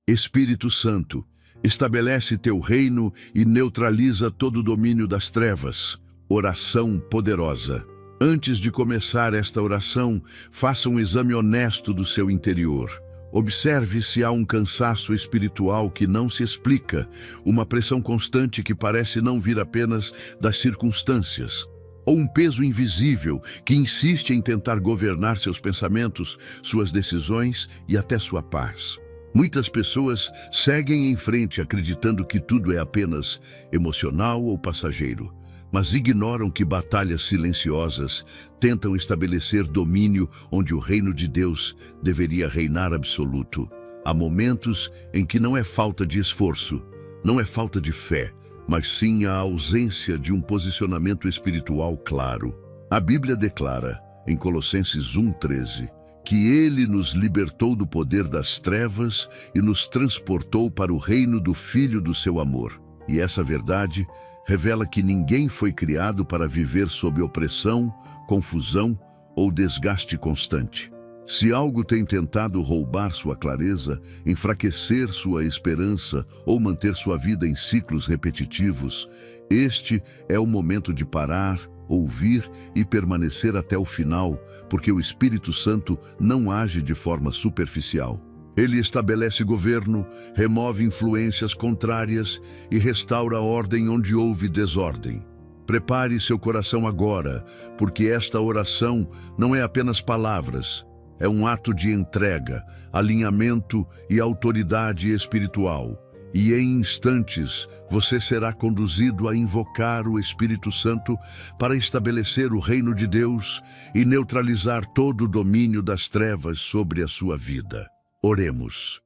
Espírito Santo, estabelece teu reino e neutraliza todo o domínio das trevas. Oração poderosa. Antes de começar esta oração, faça um exame honesto do seu interior. Observe se há um cansaço espiritual que não se explica, uma pressão constante que parece não vir apenas das circunstâncias, ou um peso invisível que insiste em tentar governar seus pensamentos, suas decisões e até sua paz. Muitas pessoas seguem em frente acreditando que tudo é apenas emocional ou passageiro, mas ignoram que batalhas silenciosas tentam estabelecer domínio onde o reino de Deus deveria reinar absoluto. Há momentos em que não é falta de esforço, não é falta de fé, mas sim a ausência de um posicionamento espiritual claro. A Bíblia declara, em Colossenses 1:13, que Ele nos libertou do poder das trevas e nos transportou para o reino do Filho do seu amor. E essa verdade revela que ninguém foi criado para viver sob opressão, confusão ou desgaste constante. Se algo tem tentado roubar sua clareza, enfraquecer sua esperança ou manter sua vida em ciclos repetitivos, este é o momento de parar, ouvir e permanecer até o final, porque o Espírito Santo não age de forma superficial. Ele estabelece governo, remove influências contrárias e restaura a ordem onde houve desordem. Prepare seu coração agora, porque esta oração não é apenas palavras, é um ato de entrega, alinhamento e autoridade espiritual. E em instantes você será conduzido a invocar o Espírito Santo para estabelecer o reino de Deus e neutralizar todo o domínio das trevas sobre a sua vida. Oremos.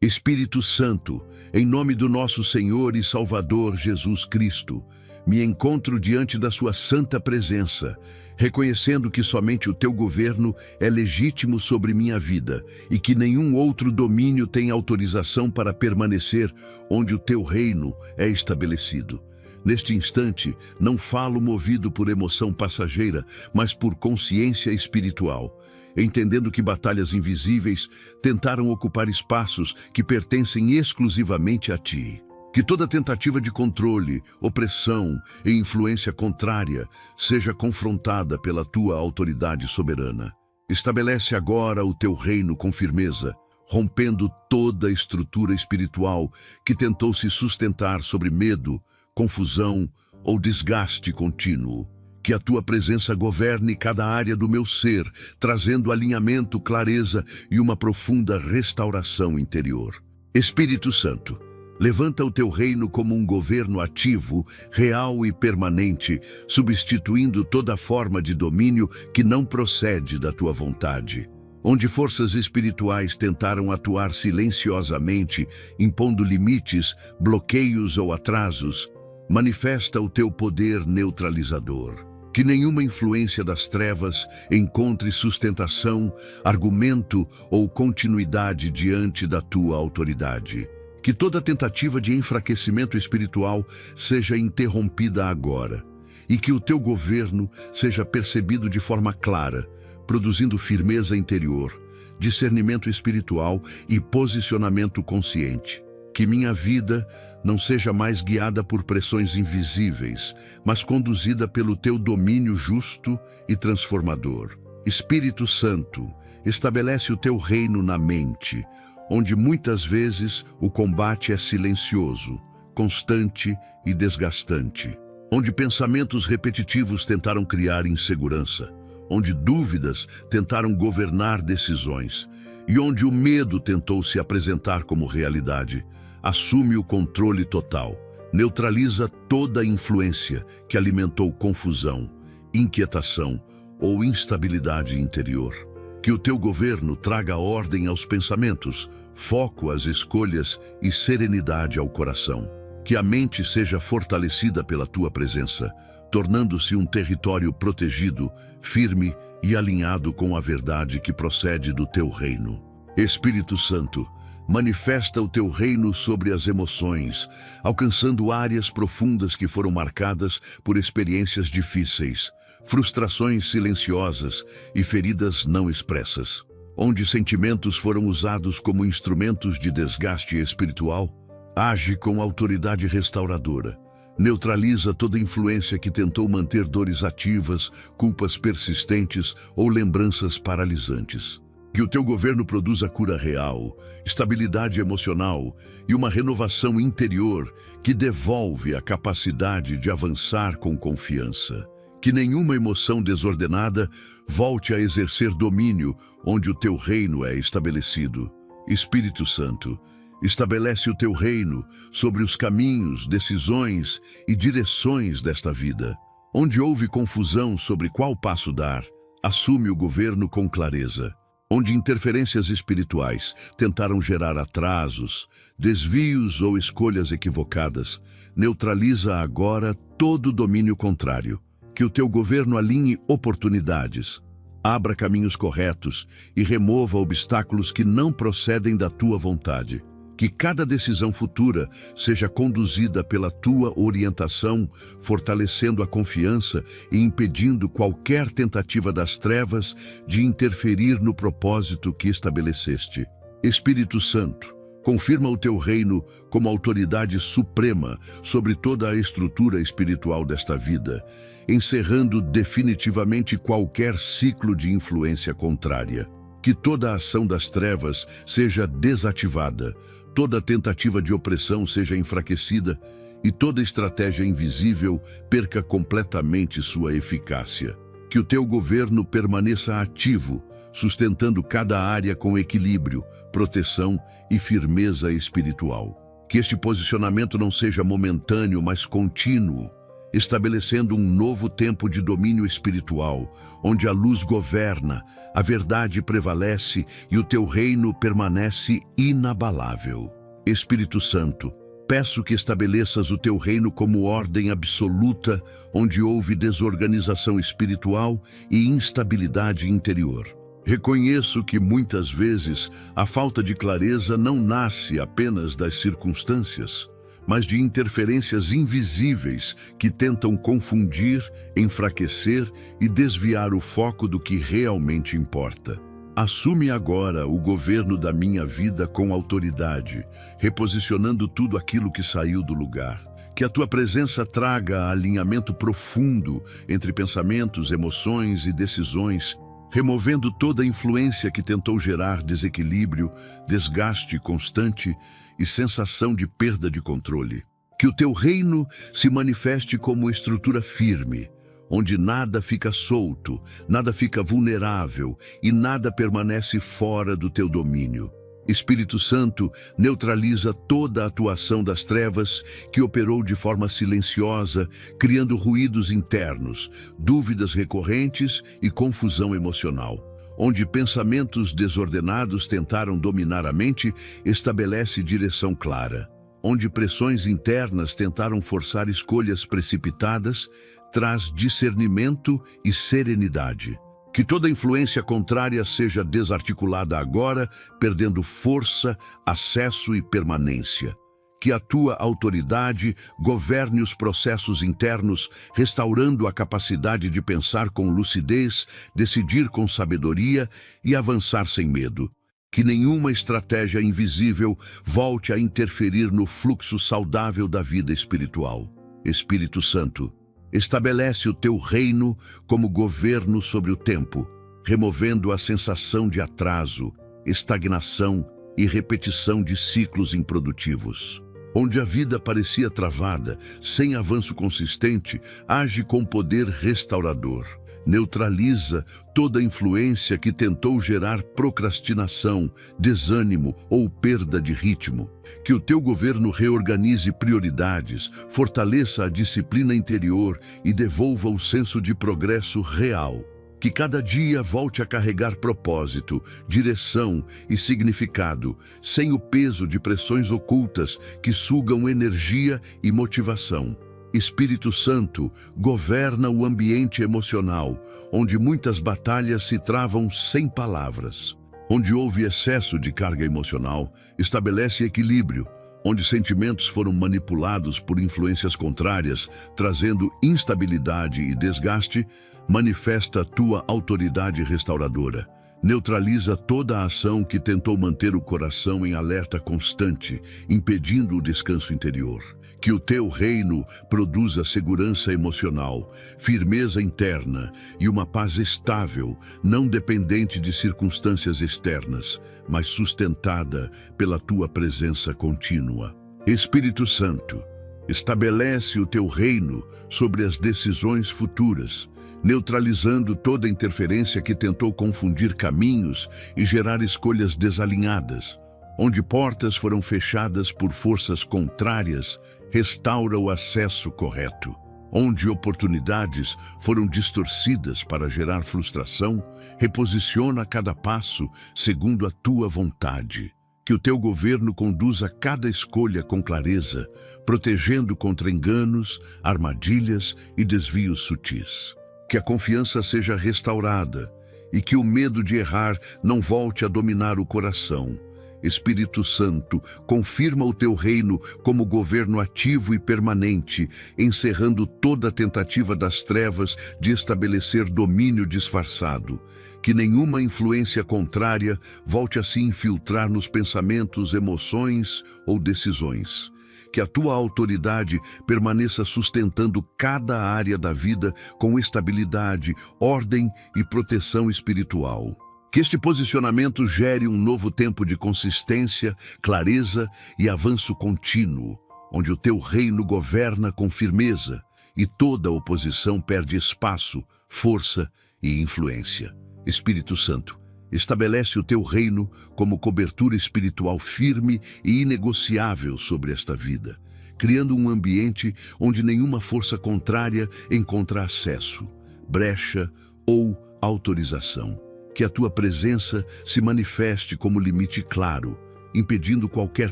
Espírito Santo, em nome do nosso Senhor e Salvador Jesus Cristo, me encontro diante da sua santa presença, reconhecendo que somente o teu governo é legítimo sobre minha vida e que nenhum outro domínio tem autorização para permanecer onde o teu reino é estabelecido. Neste instante, não falo movido por emoção passageira, mas por consciência espiritual, entendendo que batalhas invisíveis tentaram ocupar espaços que pertencem exclusivamente a ti. Que toda tentativa de controle, opressão e influência contrária seja confrontada pela tua autoridade soberana. Estabelece agora o teu reino com firmeza, rompendo toda a estrutura espiritual que tentou se sustentar sobre medo, confusão ou desgaste contínuo. Que a tua presença governe cada área do meu ser, trazendo alinhamento, clareza e uma profunda restauração interior. Espírito Santo, levanta o teu reino como um governo ativo, real e permanente, substituindo toda forma de domínio que não procede da tua vontade. Onde forças espirituais tentaram atuar silenciosamente, impondo limites, bloqueios ou atrasos, manifesta o teu poder neutralizador. Que nenhuma influência das trevas encontre sustentação, argumento ou continuidade diante da tua autoridade. Que toda tentativa de enfraquecimento espiritual seja interrompida agora, e que o teu governo seja percebido de forma clara, produzindo firmeza interior, discernimento espiritual e posicionamento consciente. Que minha vida não seja mais guiada por pressões invisíveis, mas conduzida pelo teu domínio justo e transformador. Espírito Santo, estabelece o teu reino na mente, onde muitas vezes o combate é silencioso, constante e desgastante. Onde pensamentos repetitivos tentaram criar insegurança, onde dúvidas tentaram governar decisões e onde o medo tentou se apresentar como realidade. Assume o controle total, neutraliza toda a influência que alimentou confusão, inquietação ou instabilidade interior. Que o teu governo traga ordem aos pensamentos, foco às escolhas e serenidade ao coração. Que a mente seja fortalecida pela tua presença, tornando-se um território protegido, firme e alinhado com a verdade que procede do teu reino. Espírito Santo, manifesta o teu reino sobre as emoções, alcançando áreas profundas que foram marcadas por experiências difíceis, frustrações silenciosas e feridas não expressas. onde sentimentos foram usados como instrumentos de desgaste espiritual, age com autoridade restauradora. Neutraliza toda influência que tentou manter dores ativas, culpas persistentes ou lembranças paralisantes. Que o teu governo produza cura real, estabilidade emocional e uma renovação interior que devolve a capacidade de avançar com confiança. Que nenhuma emoção desordenada volte a exercer domínio onde o teu reino é estabelecido. Espírito Santo, estabelece o teu reino sobre os caminhos, decisões e direções desta vida. Onde houve confusão sobre qual passo dar, assume o governo com clareza. Onde interferências espirituais tentaram gerar atrasos, desvios ou escolhas equivocadas, neutraliza agora todo domínio contrário. Que o teu governo alinhe oportunidades, abra caminhos corretos e remova obstáculos que não procedem da tua vontade. Que cada decisão futura seja conduzida pela tua orientação, fortalecendo a confiança e impedindo qualquer tentativa das trevas de interferir no propósito que estabeleceste. Espírito Santo, confirma o teu reino como autoridade suprema sobre toda a estrutura espiritual desta vida, encerrando definitivamente qualquer ciclo de influência contrária. Que toda a ação das trevas seja desativada, toda tentativa de opressão seja enfraquecida e toda estratégia invisível perca completamente sua eficácia. Que o teu governo permaneça ativo, sustentando cada área com equilíbrio, proteção e firmeza espiritual. Que este posicionamento não seja momentâneo, mas contínuo, estabelecendo um novo tempo de domínio espiritual, onde a luz governa, a verdade prevalece e o teu reino permanece inabalável. Espírito Santo, peço que estabeleças o teu reino como ordem absoluta, onde houve desorganização espiritual e instabilidade interior. Reconheço que muitas vezes a falta de clareza não nasce apenas das circunstâncias, mas de interferências invisíveis que tentam confundir, enfraquecer e desviar o foco do que realmente importa. Assume agora o governo da minha vida com autoridade, reposicionando tudo aquilo que saiu do lugar. Que a tua presença traga alinhamento profundo entre pensamentos, emoções e decisões, removendo toda a influência que tentou gerar desequilíbrio, desgaste constante e sensação de perda de controle. Que o teu reino se manifeste como estrutura firme, onde nada fica solto, nada fica vulnerável e nada permanece fora do teu domínio. Espírito Santo, neutraliza toda a atuação das trevas que operou de forma silenciosa, criando ruídos internos, dúvidas recorrentes e confusão emocional. Onde pensamentos desordenados tentaram dominar a mente, estabelece direção clara. Onde pressões internas tentaram forçar escolhas precipitadas, traz discernimento e serenidade. Que toda influência contrária seja desarticulada agora, perdendo força, acesso e permanência. Que a tua autoridade governe os processos internos, restaurando a capacidade de pensar com lucidez, decidir com sabedoria e avançar sem medo. Que nenhuma estratégia invisível volte a interferir no fluxo saudável da vida espiritual. Espírito Santo, estabelece o teu reino como governo sobre o tempo, removendo a sensação de atraso, estagnação e repetição de ciclos improdutivos. Onde a vida parecia travada, sem avanço consistente, age com poder restaurador. Neutraliza toda influência que tentou gerar procrastinação, desânimo ou perda de ritmo. Que o teu governo reorganize prioridades, fortaleça a disciplina interior e devolva o senso de progresso real. Que cada dia volte a carregar propósito, direção e significado, sem o peso de pressões ocultas que sugam energia e motivação. Espírito Santo, governa o ambiente emocional, onde muitas batalhas se travam sem palavras. Onde houve excesso de carga emocional, estabelece equilíbrio. Onde sentimentos foram manipulados por influências contrárias, trazendo instabilidade e desgaste, manifesta a tua autoridade restauradora. Neutraliza toda a ação que tentou manter o coração em alerta constante, impedindo o descanso interior. Que o teu reino produza segurança emocional, firmeza interna e uma paz estável, não dependente de circunstâncias externas, mas sustentada pela tua presença contínua. Espírito Santo, estabelece o teu reino sobre as decisões futuras, neutralizando toda interferência que tentou confundir caminhos e gerar escolhas desalinhadas. Onde portas foram fechadas por forças contrárias, restaura o acesso correto. Onde oportunidades foram distorcidas para gerar frustração, reposiciona cada passo segundo a tua vontade. Que o teu governo conduza cada escolha com clareza, protegendo contra enganos, armadilhas e desvios sutis. Que a confiança seja restaurada e que o medo de errar não volte a dominar o coração. Espírito Santo, confirma o teu reino como governo ativo e permanente, encerrando toda a tentativa das trevas de estabelecer domínio disfarçado. Que nenhuma influência contrária volte a se infiltrar nos pensamentos, emoções ou decisões. Que a tua autoridade permaneça sustentando cada área da vida com estabilidade, ordem e proteção espiritual. Que este posicionamento gere um novo tempo de consistência, clareza e avanço contínuo, onde o teu reino governa com firmeza e toda oposição perde espaço, força e influência. Espírito Santo, estabelece o teu reino como cobertura espiritual firme e inegociável sobre esta vida, criando um ambiente onde nenhuma força contrária encontra acesso, brecha ou autorização. Que a tua presença se manifeste como limite claro, impedindo qualquer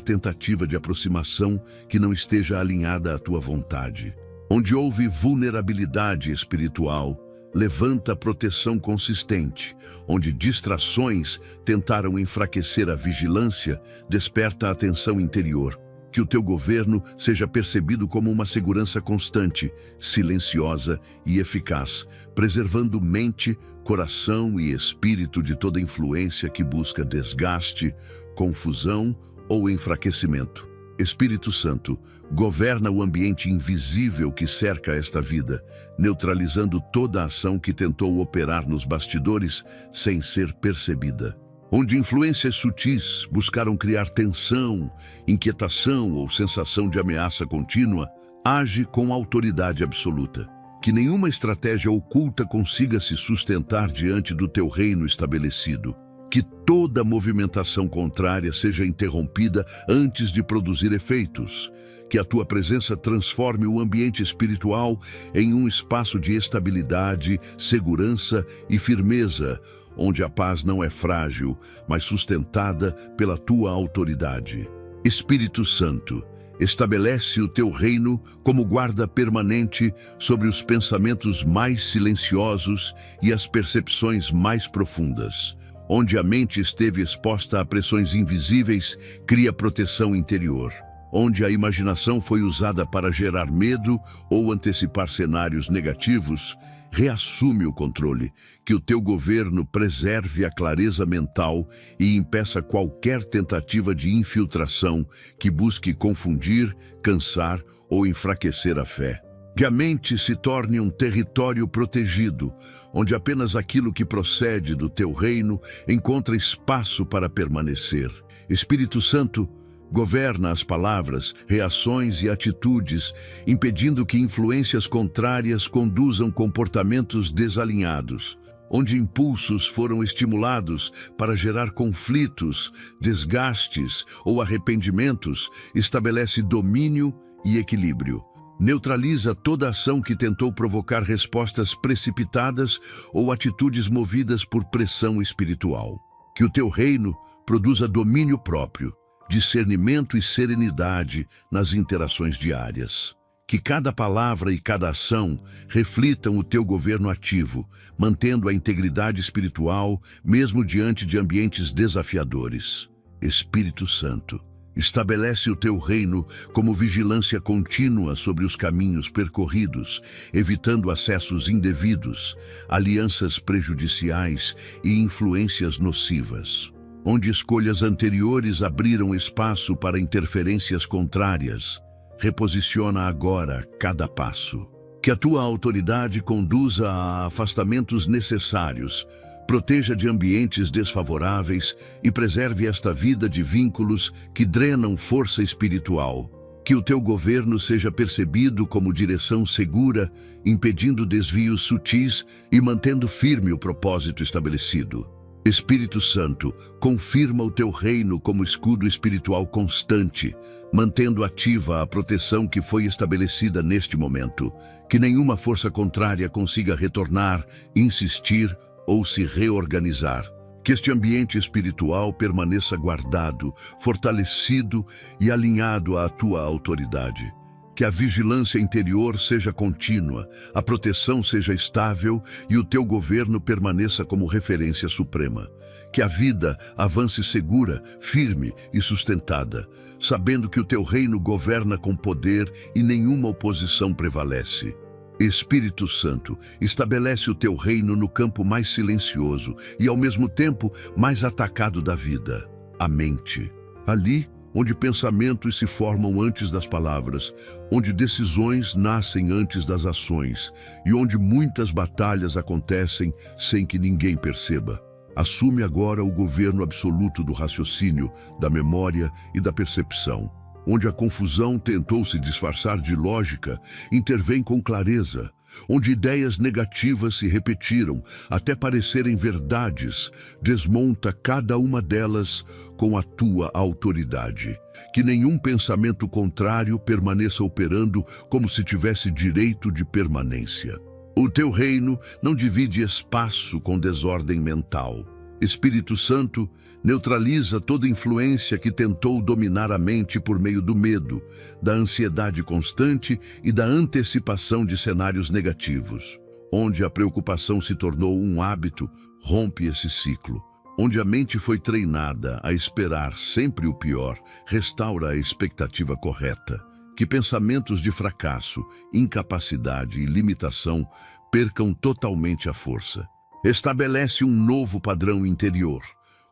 tentativa de aproximação que não esteja alinhada à tua vontade. Onde houve vulnerabilidade espiritual, levanta proteção consistente. Onde distrações tentaram enfraquecer a vigilância, desperta a atenção interior. Que o teu governo seja percebido como uma segurança constante, silenciosa e eficaz, preservando mente, coração e espírito de toda influência que busca desgaste, confusão ou enfraquecimento. Espírito Santo, governa o ambiente invisível que cerca esta vida, neutralizando toda a ação que tentou operar nos bastidores sem ser percebida. Onde influências sutis buscaram criar tensão, inquietação ou sensação de ameaça contínua, age com autoridade absoluta. Que nenhuma estratégia oculta consiga se sustentar diante do teu reino estabelecido. Que toda movimentação contrária seja interrompida antes de produzir efeitos. Que a tua presença transforme o ambiente espiritual em um espaço de estabilidade, segurança e firmeza, onde a paz não é frágil, mas sustentada pela tua autoridade. Espírito Santo, estabelece o teu reino como guarda permanente sobre os pensamentos mais silenciosos e as percepções mais profundas. Onde a mente esteve exposta a pressões invisíveis, cria proteção interior. Onde a imaginação foi usada para gerar medo ou antecipar cenários negativos, reassume o controle. Que o teu governo preserve a clareza mental e impeça qualquer tentativa de infiltração que busque confundir, cansar ou enfraquecer a fé. Que a mente se torne um território protegido, onde apenas aquilo que procede do teu reino encontra espaço para permanecer. Espírito Santo, governa as palavras, reações e atitudes, impedindo que influências contrárias conduzam comportamentos desalinhados. Onde impulsos foram estimulados para gerar conflitos, desgastes ou arrependimentos, estabelece domínio e equilíbrio. Neutraliza toda ação que tentou provocar respostas precipitadas ou atitudes movidas por pressão espiritual. Que o teu reino produza domínio próprio, discernimento e serenidade nas interações diárias. Que cada palavra e cada ação reflitam o teu governo ativo, mantendo a integridade espiritual, mesmo diante de ambientes desafiadores. Espírito Santo, Estabelece o teu reino como vigilância contínua sobre os caminhos percorridos, evitando acessos indevidos, alianças prejudiciais e influências nocivas. Onde escolhas anteriores abriram espaço para interferências contrárias, reposiciona agora cada passo. Que a tua autoridade conduza a afastamentos necessários, proteja de ambientes desfavoráveis e preserve esta vida de vínculos que drenam força espiritual. Que o teu governo seja percebido como direção segura, impedindo desvios sutis e mantendo firme o propósito estabelecido. Espírito Santo, confirma o teu reino como escudo espiritual constante, mantendo ativa a proteção que foi estabelecida neste momento. Que nenhuma força contrária consiga retornar, insistir ou se reorganizar. Que este ambiente espiritual permaneça guardado, fortalecido e alinhado à tua autoridade. Que a vigilância interior seja contínua, a proteção seja estável e o teu governo permaneça como referência suprema. Que a vida avance segura, firme e sustentada, sabendo que o teu reino governa com poder e nenhuma oposição prevalece. Espírito Santo, estabelece o teu reino no campo mais silencioso e, ao mesmo tempo, mais atacado da vida, a mente. Ali, onde pensamentos se formam antes das palavras, onde decisões nascem antes das ações e onde muitas batalhas acontecem sem que ninguém perceba. Assume agora o governo absoluto do raciocínio, da memória e da percepção. Onde a confusão tentou se disfarçar de lógica, intervém com clareza. Onde ideias negativas se repetiram até parecerem verdades, desmonta cada uma delas com a tua autoridade. Que nenhum pensamento contrário permaneça operando como se tivesse direito de permanência. O teu reino não divide espaço com desordem mental. Espírito Santo, neutraliza toda influência que tentou dominar a mente por meio do medo, da ansiedade constante e da antecipação de cenários negativos. Onde a preocupação se tornou um hábito, rompe esse ciclo. Onde a mente foi treinada a esperar sempre o pior, restaura a expectativa correta. Que pensamentos de fracasso, incapacidade e limitação percam totalmente a força. Estabelece um novo padrão interior,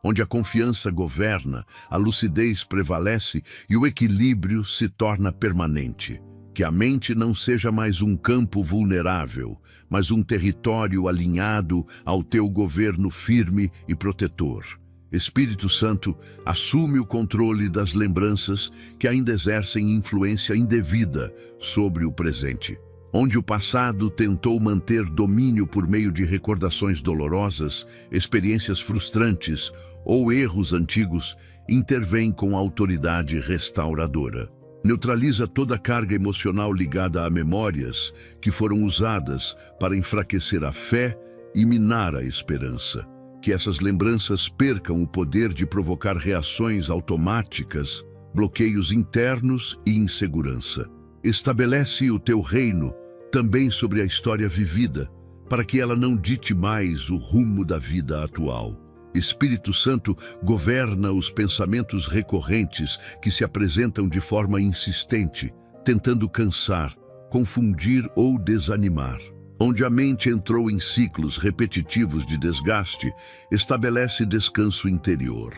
onde a confiança governa, a lucidez prevalece e o equilíbrio se torna permanente. Que a mente não seja mais um campo vulnerável, mas um território alinhado ao teu governo firme e protetor. Espírito Santo, assume o controle das lembranças que ainda exercem influência indevida sobre o presente. Onde o passado tentou manter domínio por meio de recordações dolorosas, experiências frustrantes ou erros antigos, intervém com autoridade restauradora. Neutraliza toda a carga emocional ligada a memórias que foram usadas para enfraquecer a fé e minar a esperança. Que essas lembranças percam o poder de provocar reações automáticas, bloqueios internos e insegurança. Estabelece o teu reino também sobre a história vivida, para que ela não dite mais o rumo da vida atual. Espírito Santo, governa os pensamentos recorrentes que se apresentam de forma insistente, tentando cansar, confundir ou desanimar. Onde a mente entrou em ciclos repetitivos de desgaste, estabelece descanso interior.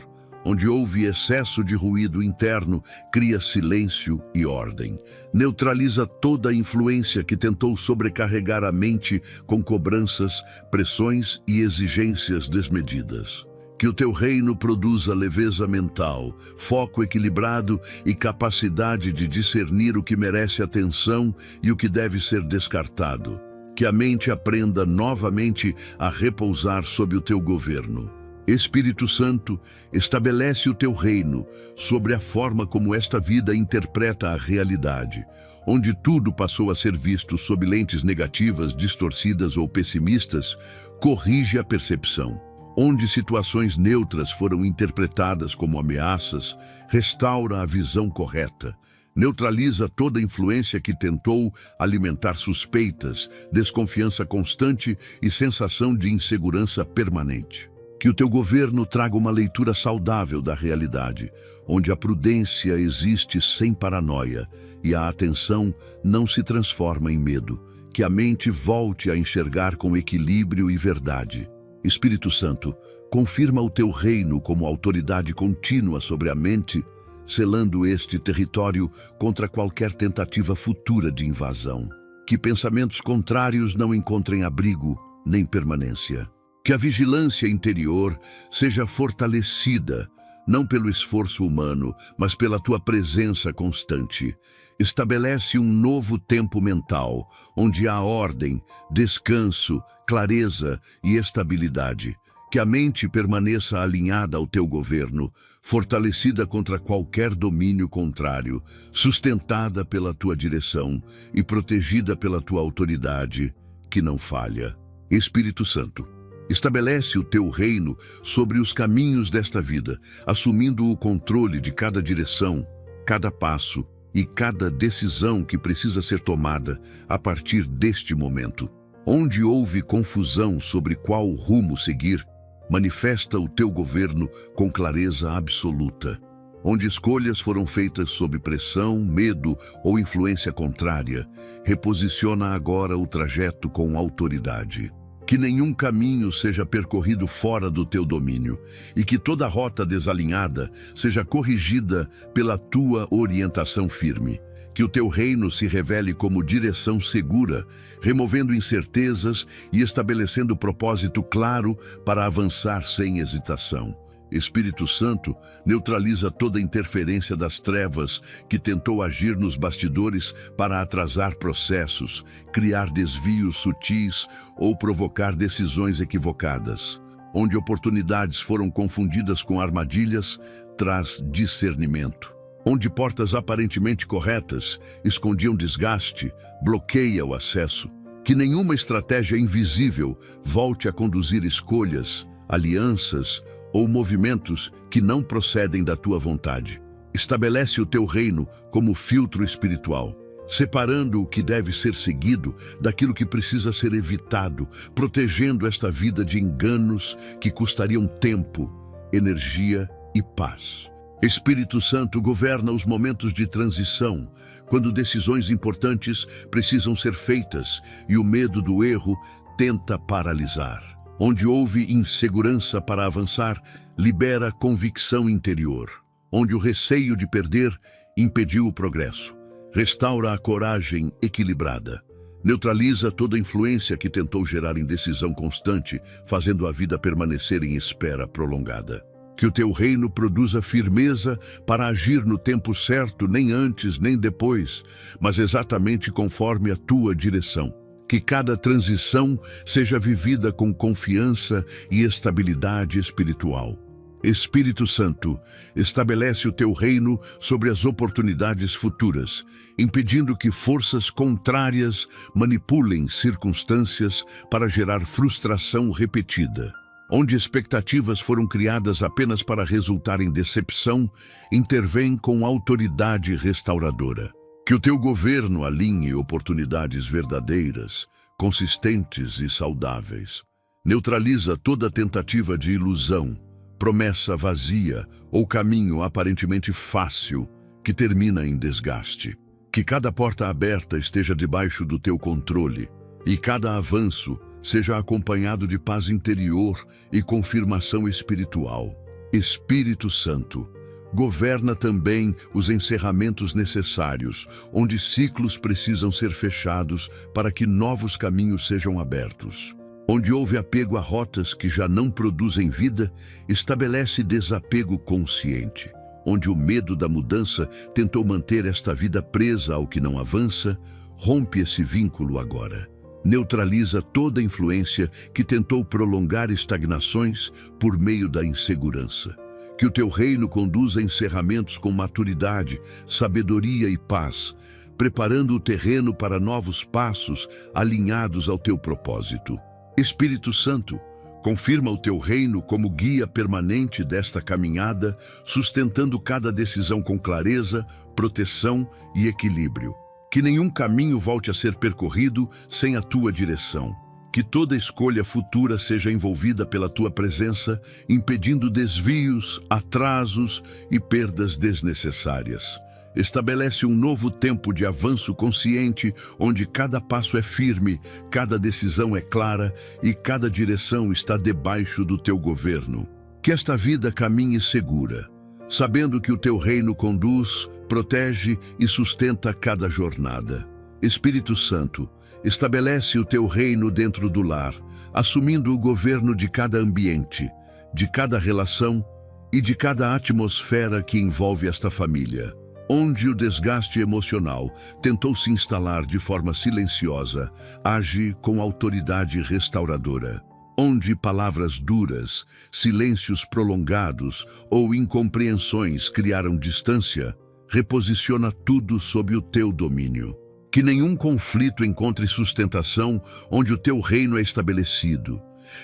Onde houve excesso de ruído interno, cria silêncio e ordem. Neutraliza toda a influência que tentou sobrecarregar a mente com cobranças, pressões e exigências desmedidas. Que o teu reino produza leveza mental, foco equilibrado e capacidade de discernir o que merece atenção e o que deve ser descartado. Que a mente aprenda novamente a repousar sob o teu governo. Espírito Santo, estabelece o teu reino sobre a forma como esta vida interpreta a realidade, onde tudo passou a ser visto sob lentes negativas, distorcidas ou pessimistas, corrige a percepção. Onde situações neutras foram interpretadas como ameaças, restaura a visão correta. Neutraliza toda influência que tentou alimentar suspeitas, desconfiança constante e sensação de insegurança permanente. Que o teu governo traga uma leitura saudável da realidade, onde a prudência existe sem paranoia e a atenção não se transforma em medo. Que a mente volte a enxergar com equilíbrio e verdade. Espírito Santo, confirma o teu reino como autoridade contínua sobre a mente, selando este território contra qualquer tentativa futura de invasão. Que pensamentos contrários não encontrem abrigo nem permanência. Que a vigilância interior seja fortalecida, não pelo esforço humano, mas pela tua presença constante. Estabelece um novo tempo mental, onde há ordem, descanso, clareza e estabilidade. Que a mente permaneça alinhada ao teu governo, fortalecida contra qualquer domínio contrário, sustentada pela tua direção e protegida pela tua autoridade, que não falha. Espírito Santo, estabelece o teu reino sobre os caminhos desta vida, assumindo o controle de cada direção, cada passo e cada decisão que precisa ser tomada a partir deste momento. Onde houve confusão sobre qual rumo seguir, manifesta o teu governo com clareza absoluta. Onde escolhas foram feitas sob pressão, medo ou influência contrária, reposiciona agora o trajeto com autoridade. Que nenhum caminho seja percorrido fora do teu domínio e que toda rota desalinhada seja corrigida pela tua orientação firme. Que o teu reino se revele como direção segura, removendo incertezas e estabelecendo propósito claro para avançar sem hesitação. Espírito Santo, neutraliza toda interferência das trevas que tentou agir nos bastidores para atrasar processos, criar desvios sutis ou provocar decisões equivocadas. Onde oportunidades foram confundidas com armadilhas, traz discernimento. Onde portas aparentemente corretas escondiam desgaste, bloqueia o acesso. Que nenhuma estratégia invisível volte a conduzir escolhas, alianças ou movimentos que não procedem da tua vontade. Estabelece o teu reino como filtro espiritual, separando o que deve ser seguido daquilo que precisa ser evitado, protegendo esta vida de enganos que custariam tempo, energia e paz. Espírito Santo, governa os momentos de transição, quando decisões importantes precisam ser feitas e o medo do erro tenta paralisar. Onde houve insegurança para avançar, libera convicção interior. Onde o receio de perder impediu o progresso, restaura a coragem equilibrada. Neutraliza toda influência que tentou gerar indecisão constante, fazendo a vida permanecer em espera prolongada. Que o teu reino produza firmeza para agir no tempo certo, nem antes nem depois, mas exatamente conforme a tua direção. Que cada transição seja vivida com confiança e estabilidade espiritual. Espírito Santo, estabelece o teu reino sobre as oportunidades futuras, impedindo que forças contrárias manipulem circunstâncias para gerar frustração repetida. Onde expectativas foram criadas apenas para resultar em decepção, intervém com autoridade restauradora. Que o teu governo alinhe oportunidades verdadeiras, consistentes e saudáveis. Neutraliza toda tentativa de ilusão, promessa vazia ou caminho aparentemente fácil que termina em desgaste. Que cada porta aberta esteja debaixo do teu controle e cada avanço seja acompanhado de paz interior e confirmação espiritual. Espírito Santo, governa também os encerramentos necessários, onde ciclos precisam ser fechados para que novos caminhos sejam abertos. Onde houve apego a rotas que já não produzem vida, estabelece desapego consciente. Onde o medo da mudança tentou manter esta vida presa ao que não avança, rompe esse vínculo agora. Neutraliza toda influência que tentou prolongar estagnações por meio da insegurança. Que o teu reino conduza encerramentos com maturidade, sabedoria e paz, preparando o terreno para novos passos alinhados ao teu propósito. Espírito Santo, confirma o teu reino como guia permanente desta caminhada, sustentando cada decisão com clareza, proteção e equilíbrio. Que nenhum caminho volte a ser percorrido sem a tua direção. Que toda escolha futura seja envolvida pela tua presença, impedindo desvios, atrasos e perdas desnecessárias. Estabelece um novo tempo de avanço consciente, onde cada passo é firme, cada decisão é clara e cada direção está debaixo do teu governo. Que esta vida caminhe segura, sabendo que o teu reino conduz, protege e sustenta cada jornada. Espírito Santo, estabelece o teu reino dentro do lar, assumindo o governo de cada ambiente, de cada relação e de cada atmosfera que envolve esta família. Onde o desgaste emocional tentou se instalar de forma silenciosa, age com autoridade restauradora. Onde palavras duras, silêncios prolongados ou incompreensões criaram distância, reposiciona tudo sob o teu domínio. Que nenhum conflito encontre sustentação onde o teu reino é estabelecido.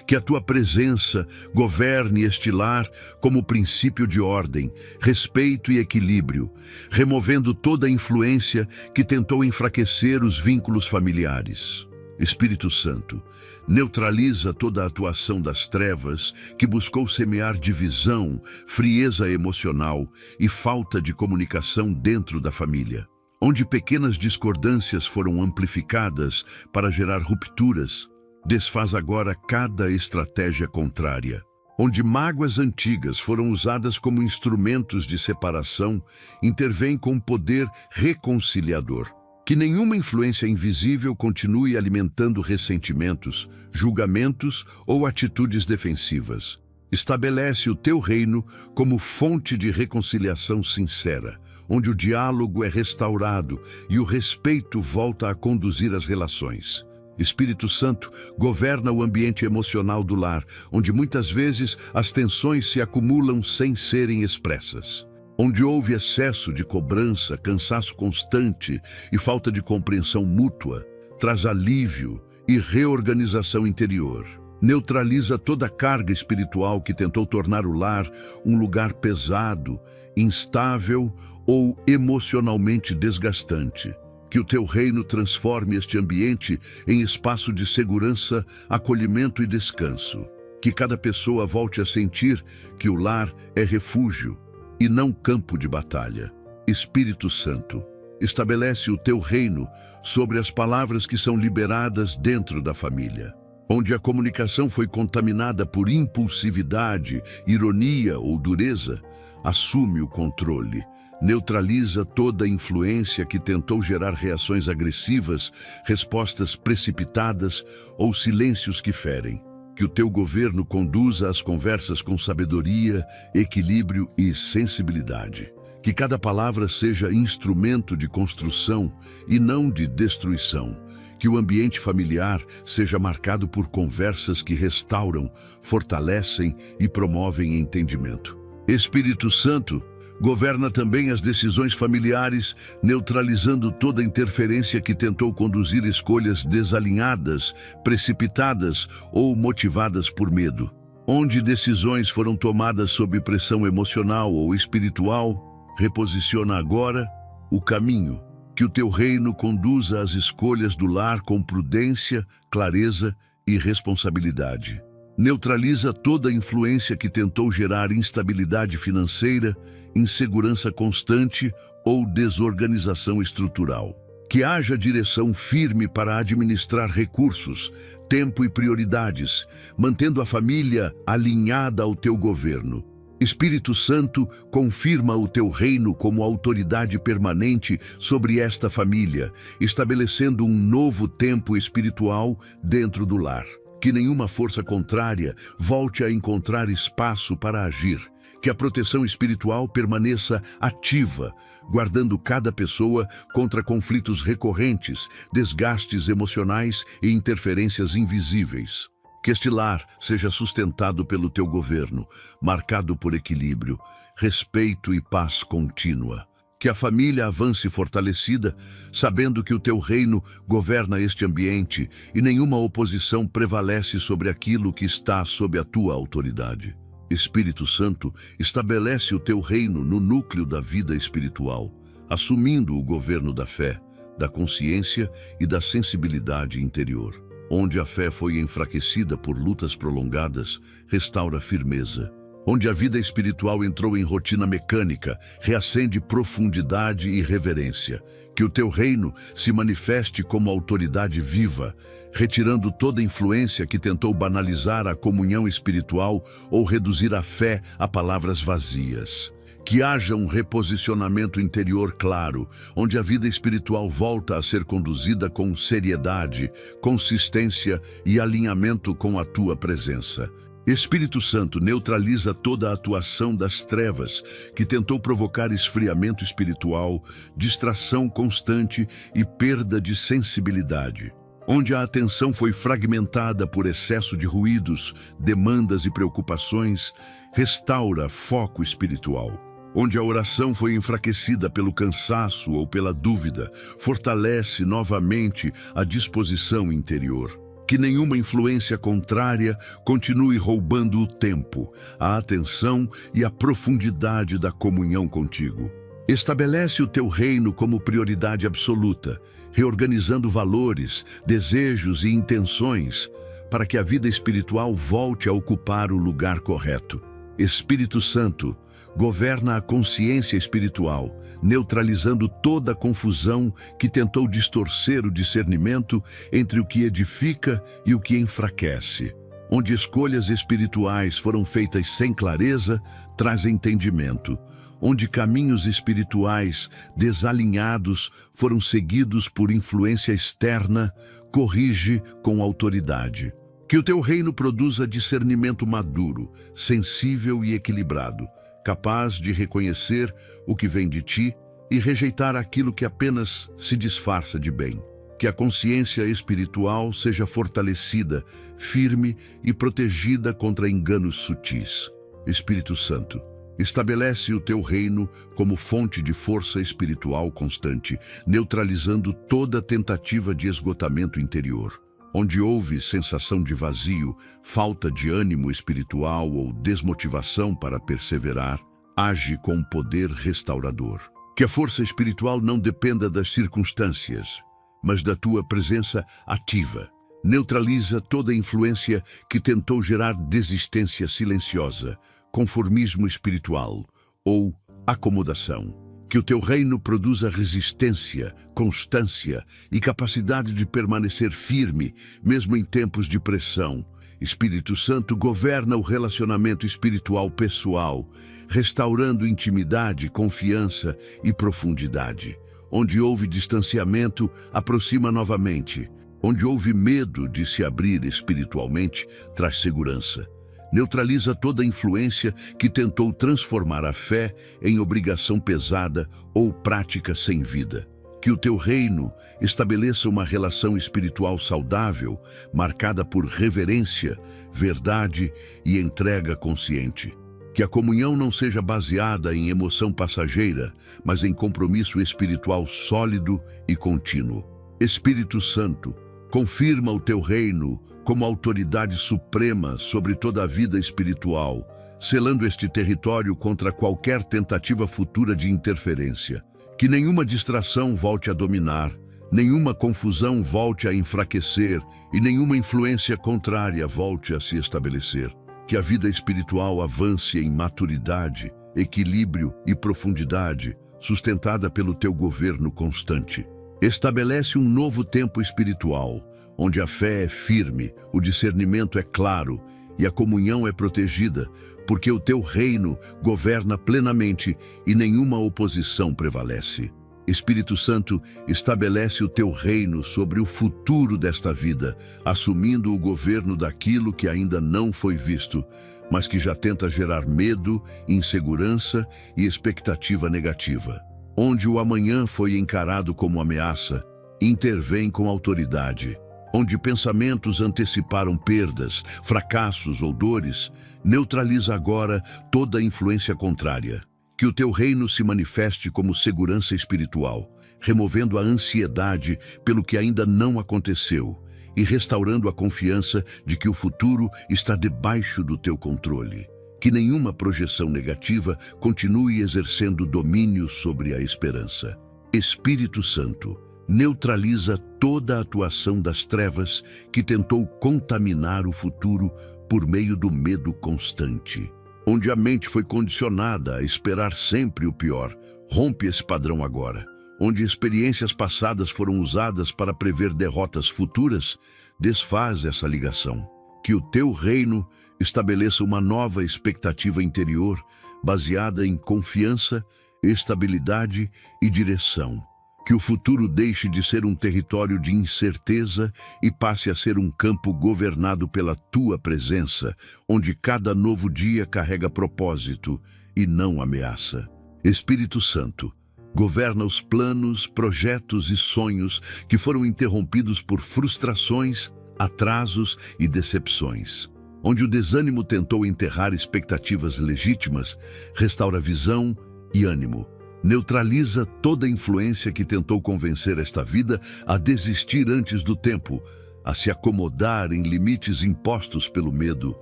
Que a tua presença governe este lar como princípio de ordem, respeito e equilíbrio, removendo toda a influência que tentou enfraquecer os vínculos familiares. Espírito Santo, neutraliza toda a atuação das trevas que buscou semear divisão, frieza emocional e falta de comunicação dentro da família. Onde pequenas discordâncias foram amplificadas para gerar rupturas, desfaz agora cada estratégia contrária. Onde mágoas antigas foram usadas como instrumentos de separação, intervém com poder reconciliador. Que nenhuma influência invisível continue alimentando ressentimentos, julgamentos ou atitudes defensivas. Estabelece o teu reino como fonte de reconciliação sincera, onde o diálogo é restaurado e o respeito volta a conduzir as relações. Espírito Santo, governa o ambiente emocional do lar, onde muitas vezes as tensões se acumulam sem serem expressas. Onde houve excesso de cobrança, cansaço constante e falta de compreensão mútua, traz alívio e reorganização interior. Neutraliza toda a carga espiritual que tentou tornar o lar um lugar pesado, instável ou emocionalmente desgastante. Que o teu reino transforme este ambiente em espaço de segurança, acolhimento e descanso. Que cada pessoa volte a sentir que o lar é refúgio e não campo de batalha. Espírito Santo, estabelece o teu reino sobre as palavras que são liberadas dentro da família. Onde a comunicação foi contaminada por impulsividade, ironia ou dureza, assume o controle. Neutraliza toda a influência que tentou gerar reações agressivas, respostas precipitadas ou silêncios que ferem. Que o teu governo conduza as conversas com sabedoria, equilíbrio e sensibilidade. Que cada palavra seja instrumento de construção e não de destruição. Que o ambiente familiar seja marcado por conversas que restauram, fortalecem e promovem entendimento. Espírito Santo, governa também as decisões familiares, neutralizando toda interferência que tentou conduzir escolhas desalinhadas, precipitadas ou motivadas por medo. Onde decisões foram tomadas sob pressão emocional ou espiritual, reposiciona agora o caminho. Que o teu reino conduza as escolhas do lar com prudência, clareza e responsabilidade. Neutraliza toda a influência que tentou gerar instabilidade financeira, insegurança constante ou desorganização estrutural. Que haja direção firme para administrar recursos, tempo e prioridades, mantendo a família alinhada ao teu governo. Espírito Santo, confirma o teu reino como autoridade permanente sobre esta família, estabelecendo um novo tempo espiritual dentro do lar. Que nenhuma força contrária volte a encontrar espaço para agir. Que a proteção espiritual permaneça ativa, guardando cada pessoa contra conflitos recorrentes, desgastes emocionais e interferências invisíveis. Que este lar seja sustentado pelo teu governo, marcado por equilíbrio, respeito e paz contínua. Que a família avance fortalecida, sabendo que o teu reino governa este ambiente e nenhuma oposição prevalece sobre aquilo que está sob a tua autoridade. Espírito Santo, estabelece o teu reino no núcleo da vida espiritual, assumindo o governo da fé, da consciência e da sensibilidade interior. Onde a fé foi enfraquecida por lutas prolongadas, restaura firmeza. Onde a vida espiritual entrou em rotina mecânica, reacende profundidade e reverência. Que o teu reino se manifeste como autoridade viva, retirando toda influência que tentou banalizar a comunhão espiritual ou reduzir a fé a palavras vazias. Que haja um reposicionamento interior claro, onde a vida espiritual volta a ser conduzida com seriedade, consistência e alinhamento com a tua presença. Espírito Santo, neutraliza toda a atuação das trevas que tentou provocar esfriamento espiritual, distração constante e perda de sensibilidade. Onde a atenção foi fragmentada por excesso de ruídos, demandas e preocupações, restaura foco espiritual. Onde a oração foi enfraquecida pelo cansaço ou pela dúvida, fortalece novamente a disposição interior. Que nenhuma influência contrária continue roubando o tempo, a atenção e a profundidade da comunhão contigo. Estabelece o teu reino como prioridade absoluta, reorganizando valores, desejos e intenções para que a vida espiritual volte a ocupar o lugar correto. Espírito Santo, governa a consciência espiritual, neutralizando toda a confusão que tentou distorcer o discernimento entre o que edifica e o que enfraquece. Onde escolhas espirituais foram feitas sem clareza, traz entendimento. Onde caminhos espirituais desalinhados foram seguidos por influência externa, corrige com autoridade. Que o teu reino produza discernimento maduro, sensível e equilibrado, capaz de reconhecer o que vem de ti e rejeitar aquilo que apenas se disfarça de bem. Que a consciência espiritual seja fortalecida, firme e protegida contra enganos sutis. Espírito Santo, estabelece o teu reino como fonte de força espiritual constante, neutralizando toda tentativa de esgotamento interior. Onde houve sensação de vazio, falta de ânimo espiritual ou desmotivação para perseverar, age com poder restaurador. Que a força espiritual não dependa das circunstâncias, mas da tua presença ativa. Neutraliza toda influência que tentou gerar desistência silenciosa, conformismo espiritual ou acomodação. Que o teu reino produza resistência, constância e capacidade de permanecer firme, mesmo em tempos de pressão. Espírito Santo, governa o relacionamento espiritual pessoal, restaurando intimidade, confiança e profundidade. Onde houve distanciamento, aproxima novamente. Onde houve medo de se abrir espiritualmente, traz segurança. Neutraliza toda influência que tentou transformar a fé em obrigação pesada ou prática sem vida. Que o teu reino estabeleça uma relação espiritual saudável, marcada por reverência, verdade e entrega consciente. Que a comunhão não seja baseada em emoção passageira, mas em compromisso espiritual sólido e contínuo. Espírito Santo, confirma o teu reino como autoridade suprema sobre toda a vida espiritual, selando este território contra qualquer tentativa futura de interferência. Que nenhuma distração volte a dominar, nenhuma confusão volte a enfraquecer e nenhuma influência contrária volte a se estabelecer. Que a vida espiritual avance em maturidade, equilíbrio e profundidade, sustentada pelo teu governo constante. Estabelece um novo tempo espiritual, onde a fé é firme, o discernimento é claro e a comunhão é protegida, porque o teu reino governa plenamente e nenhuma oposição prevalece. Espírito Santo, estabelece o teu reino sobre o futuro desta vida, assumindo o governo daquilo que ainda não foi visto, mas que já tenta gerar medo, insegurança e expectativa negativa. Onde o amanhã foi encarado como ameaça, intervém com autoridade. Onde pensamentos anteciparam perdas, fracassos ou dores, neutraliza agora toda influência contrária. Que o teu reino se manifeste como segurança espiritual, removendo a ansiedade pelo que ainda não aconteceu e restaurando a confiança de que o futuro está debaixo do teu controle. Que nenhuma projeção negativa continue exercendo domínio sobre a esperança. Espírito Santo, neutraliza toda a atuação das trevas que tentou contaminar o futuro por meio do medo constante. Onde a mente foi condicionada a esperar sempre o pior, rompe esse padrão agora. Onde experiências passadas foram usadas para prever derrotas futuras, desfaz essa ligação. Que o teu reino estabeleça uma nova expectativa interior, baseada em confiança, estabilidade e direção. Que o futuro deixe de ser um território de incerteza e passe a ser um campo governado pela tua presença, onde cada novo dia carrega propósito e não ameaça. Espírito Santo, governa os planos, projetos e sonhos que foram interrompidos por frustrações, atrasos e decepções. Onde o desânimo tentou enterrar expectativas legítimas, restaura visão e ânimo. Neutraliza toda influência que tentou convencer esta vida a desistir antes do tempo, a se acomodar em limites impostos pelo medo.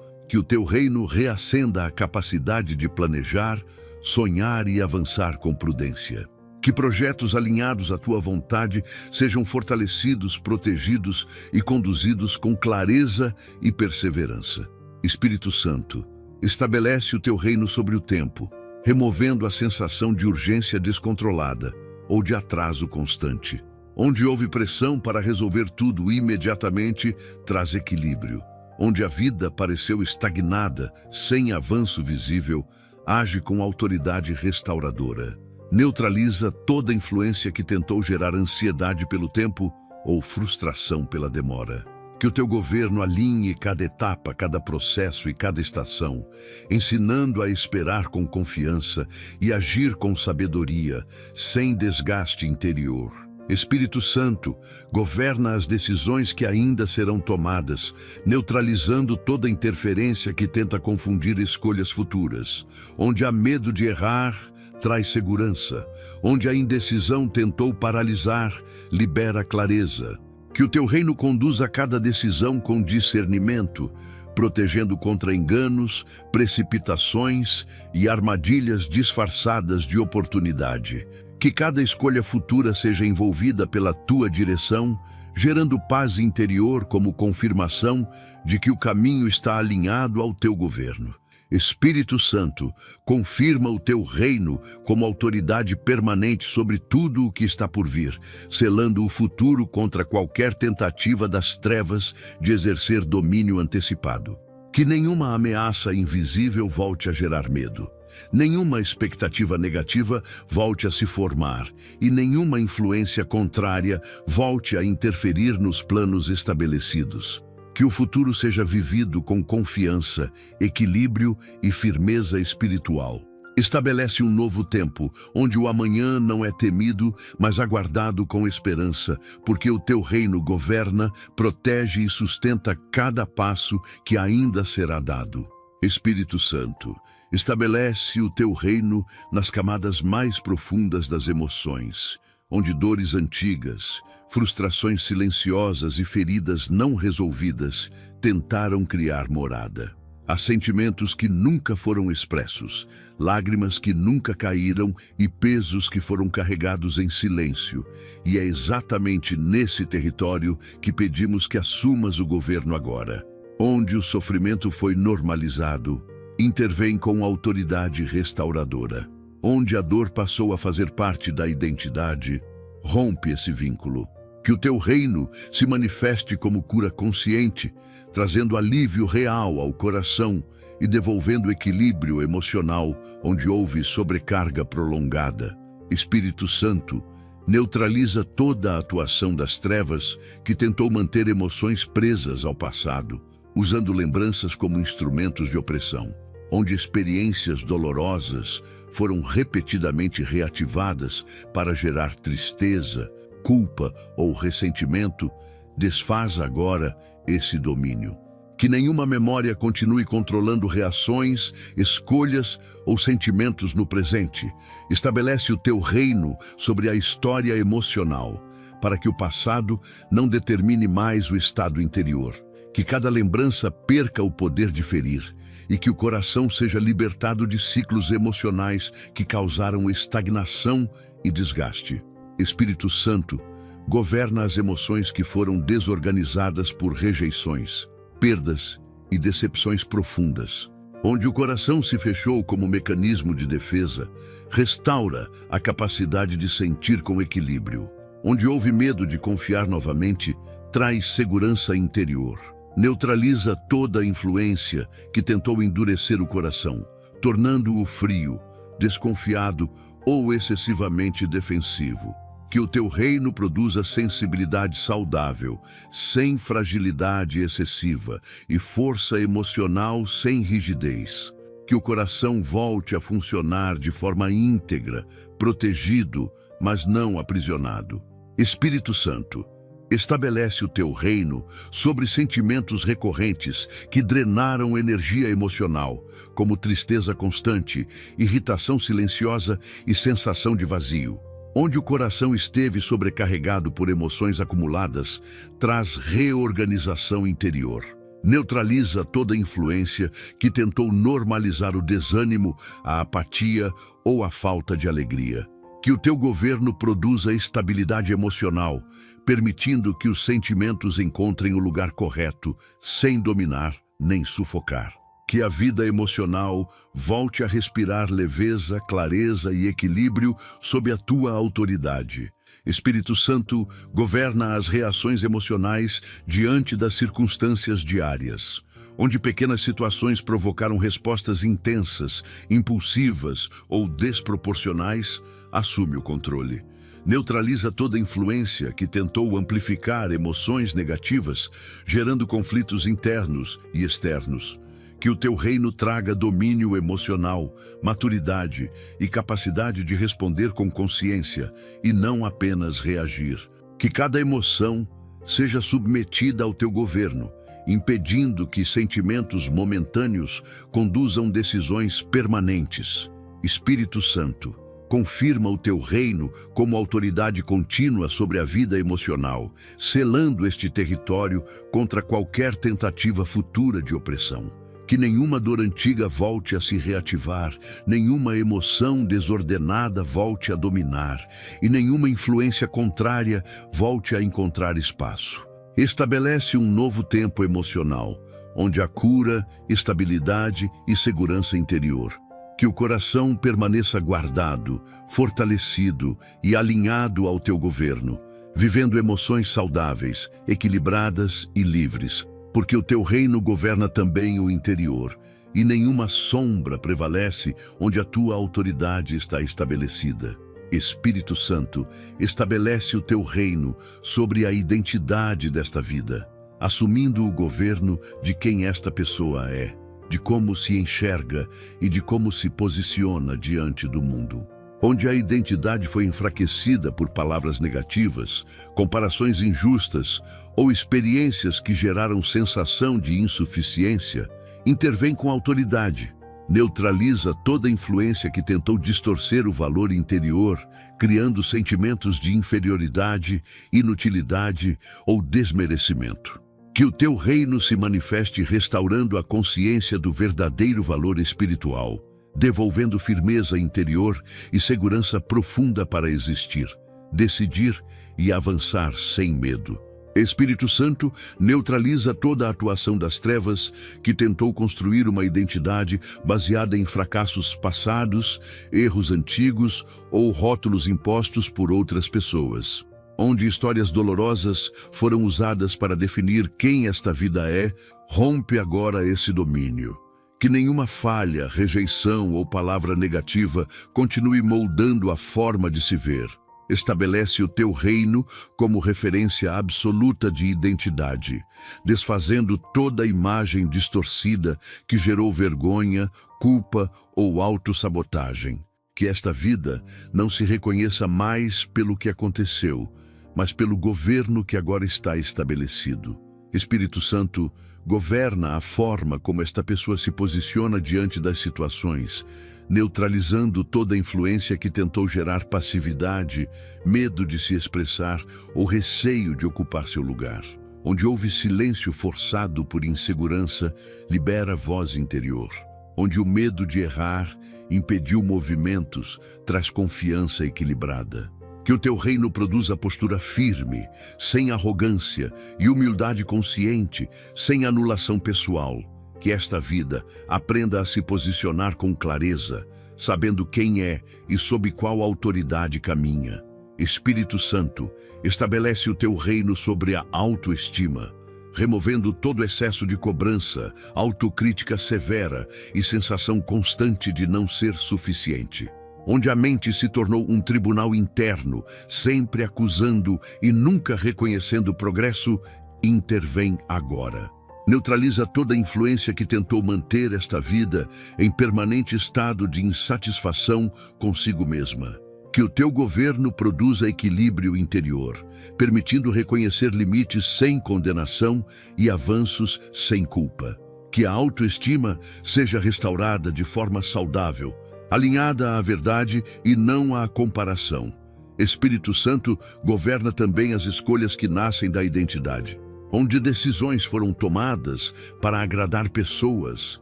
Que o teu reino reacenda a capacidade de planejar, sonhar e avançar com prudência. Que projetos alinhados à tua vontade sejam fortalecidos, protegidos e conduzidos com clareza e perseverança. Espírito Santo, estabelece o teu reino sobre o tempo, removendo a sensação de urgência descontrolada ou de atraso constante. Onde houve pressão para resolver tudo imediatamente, traz equilíbrio. Onde a vida pareceu estagnada, sem avanço visível, age com autoridade restauradora. Neutraliza toda influência que tentou gerar ansiedade pelo tempo ou frustração pela demora. Que o teu governo alinhe cada etapa, cada processo e cada estação, ensinando a esperar com confiança e agir com sabedoria, sem desgaste interior. Espírito Santo, governa as decisões que ainda serão tomadas, neutralizando toda interferência que tenta confundir escolhas futuras. Onde há medo de errar, traz segurança. Onde a indecisão tentou paralisar, libera clareza. Que o teu reino conduza cada decisão com discernimento, protegendo contra enganos, precipitações e armadilhas disfarçadas de oportunidade. Que cada escolha futura seja envolvida pela tua direção, gerando paz interior como confirmação de que o caminho está alinhado ao teu governo. Espírito Santo, confirma o teu reino como autoridade permanente sobre tudo o que está por vir, selando o futuro contra qualquer tentativa das trevas de exercer domínio antecipado. Que nenhuma ameaça invisível volte a gerar medo. Nenhuma expectativa negativa volte a se formar e nenhuma influência contrária volte a interferir nos planos estabelecidos. Que o futuro seja vivido com confiança, equilíbrio e firmeza espiritual. Estabelece um novo tempo, onde o amanhã não é temido, mas aguardado com esperança, porque o teu reino governa, protege e sustenta cada passo que ainda será dado. Espírito Santo, estabelece o teu reino nas camadas mais profundas das emoções, onde dores antigas, frustrações silenciosas e feridas não resolvidas tentaram criar morada. Há sentimentos que nunca foram expressos, lágrimas que nunca caíram e pesos que foram carregados em silêncio. E é exatamente nesse território que pedimos que assumas o governo agora. Onde o sofrimento foi normalizado, intervém com autoridade restauradora. Onde a dor passou a fazer parte da identidade, rompe esse vínculo. Que o teu reino se manifeste como cura consciente, trazendo alívio real ao coração e devolvendo equilíbrio emocional onde houve sobrecarga prolongada. Espírito Santo, neutraliza toda a atuação das trevas que tentou manter emoções presas ao passado, usando lembranças como instrumentos de opressão. Onde experiências dolorosas foram repetidamente reativadas para gerar tristeza, culpa ou ressentimento, desfaz agora esse domínio. Que nenhuma memória continue controlando reações, escolhas ou sentimentos no presente. Estabelece o teu reino sobre a história emocional, para que o passado não determine mais o estado interior. Que cada lembrança perca o poder de ferir e que o coração seja libertado de ciclos emocionais que causaram estagnação e desgaste. Espírito Santo, governa as emoções que foram desorganizadas por rejeições, perdas e decepções profundas. Onde o coração se fechou como mecanismo de defesa, restaura a capacidade de sentir com equilíbrio. Onde houve medo de confiar novamente, traz segurança interior. Neutraliza toda a influência que tentou endurecer o coração, tornando-o frio, desconfiado ou excessivamente defensivo. Que o teu reino produza sensibilidade saudável, sem fragilidade excessiva, e força emocional sem rigidez. Que o coração volte a funcionar de forma íntegra, protegido, mas não aprisionado. Espírito Santo, estabelece o teu reino sobre sentimentos recorrentes que drenaram energia emocional, como tristeza constante, irritação silenciosa e sensação de vazio. Onde o coração esteve sobrecarregado por emoções acumuladas, traz reorganização interior. Neutraliza toda influência que tentou normalizar o desânimo, a apatia ou a falta de alegria. Que o teu governo produza estabilidade emocional, permitindo que os sentimentos encontrem o lugar correto, sem dominar nem sufocar. Que a vida emocional volte a respirar leveza, clareza e equilíbrio sob a tua autoridade. Espírito Santo, governa as reações emocionais diante das circunstâncias diárias. Onde pequenas situações provocaram respostas intensas, impulsivas ou desproporcionais, assume o controle. Neutraliza toda influência que tentou amplificar emoções negativas, gerando conflitos internos e externos. Que o teu reino traga domínio emocional, maturidade e capacidade de responder com consciência e não apenas reagir. Que cada emoção seja submetida ao teu governo, impedindo que sentimentos momentâneos conduzam decisões permanentes. Espírito Santo, confirma o teu reino como autoridade contínua sobre a vida emocional, selando este território contra qualquer tentativa futura de opressão. Que nenhuma dor antiga volte a se reativar, nenhuma emoção desordenada volte a dominar e nenhuma influência contrária volte a encontrar espaço. Estabelece um novo tempo emocional, onde há cura, estabilidade e segurança interior. Que o coração permaneça guardado, fortalecido e alinhado ao teu governo, vivendo emoções saudáveis, equilibradas e livres. Porque o teu reino governa também o interior, e nenhuma sombra prevalece onde a tua autoridade está estabelecida. Espírito Santo, estabelece o teu reino sobre a identidade desta vida, assumindo o governo de quem esta pessoa é, de como se enxerga e de como se posiciona diante do mundo. Onde a identidade foi enfraquecida por palavras negativas, comparações injustas ou experiências que geraram sensação de insuficiência, intervém com autoridade, neutraliza toda influência que tentou distorcer o valor interior, criando sentimentos de inferioridade, inutilidade ou desmerecimento. Que o teu reino se manifeste restaurando a consciência do verdadeiro valor espiritual, devolvendo firmeza interior e segurança profunda para existir, decidir e avançar sem medo. Espírito Santo, neutraliza toda a atuação das trevas que tentou construir uma identidade baseada em fracassos passados, erros antigos ou rótulos impostos por outras pessoas. Onde histórias dolorosas foram usadas para definir quem esta vida é, rompe agora esse domínio. Que nenhuma falha, rejeição ou palavra negativa continue moldando a forma de se ver. Estabelece o teu reino como referência absoluta de identidade, desfazendo toda a imagem distorcida que gerou vergonha, culpa ou autossabotagem. Que esta vida não se reconheça mais pelo que aconteceu, mas pelo governo que agora está estabelecido. Espírito Santo, governa a forma como esta pessoa se posiciona diante das situações, neutralizando toda a influência que tentou gerar passividade, medo de se expressar ou receio de ocupar seu lugar. Onde houve silêncio forçado por insegurança, libera voz interior. Onde o medo de errar impediu movimentos, traz confiança equilibrada. Que o teu reino produza postura firme, sem arrogância, e humildade consciente, sem anulação pessoal. Que esta vida aprenda a se posicionar com clareza, sabendo quem é e sob qual autoridade caminha. Espírito Santo, estabelece o teu reino sobre a autoestima, removendo todo excesso de cobrança, autocrítica severa e sensação constante de não ser suficiente. Onde a mente se tornou um tribunal interno, sempre acusando e nunca reconhecendo progresso, intervém agora. Neutraliza toda a influência que tentou manter esta vida em permanente estado de insatisfação consigo mesma. Que o teu governo produza equilíbrio interior, permitindo reconhecer limites sem condenação e avanços sem culpa. Que a autoestima seja restaurada de forma saudável, alinhada à verdade e não à comparação. Espírito Santo, governa também as escolhas que nascem da identidade, onde decisões foram tomadas para agradar pessoas,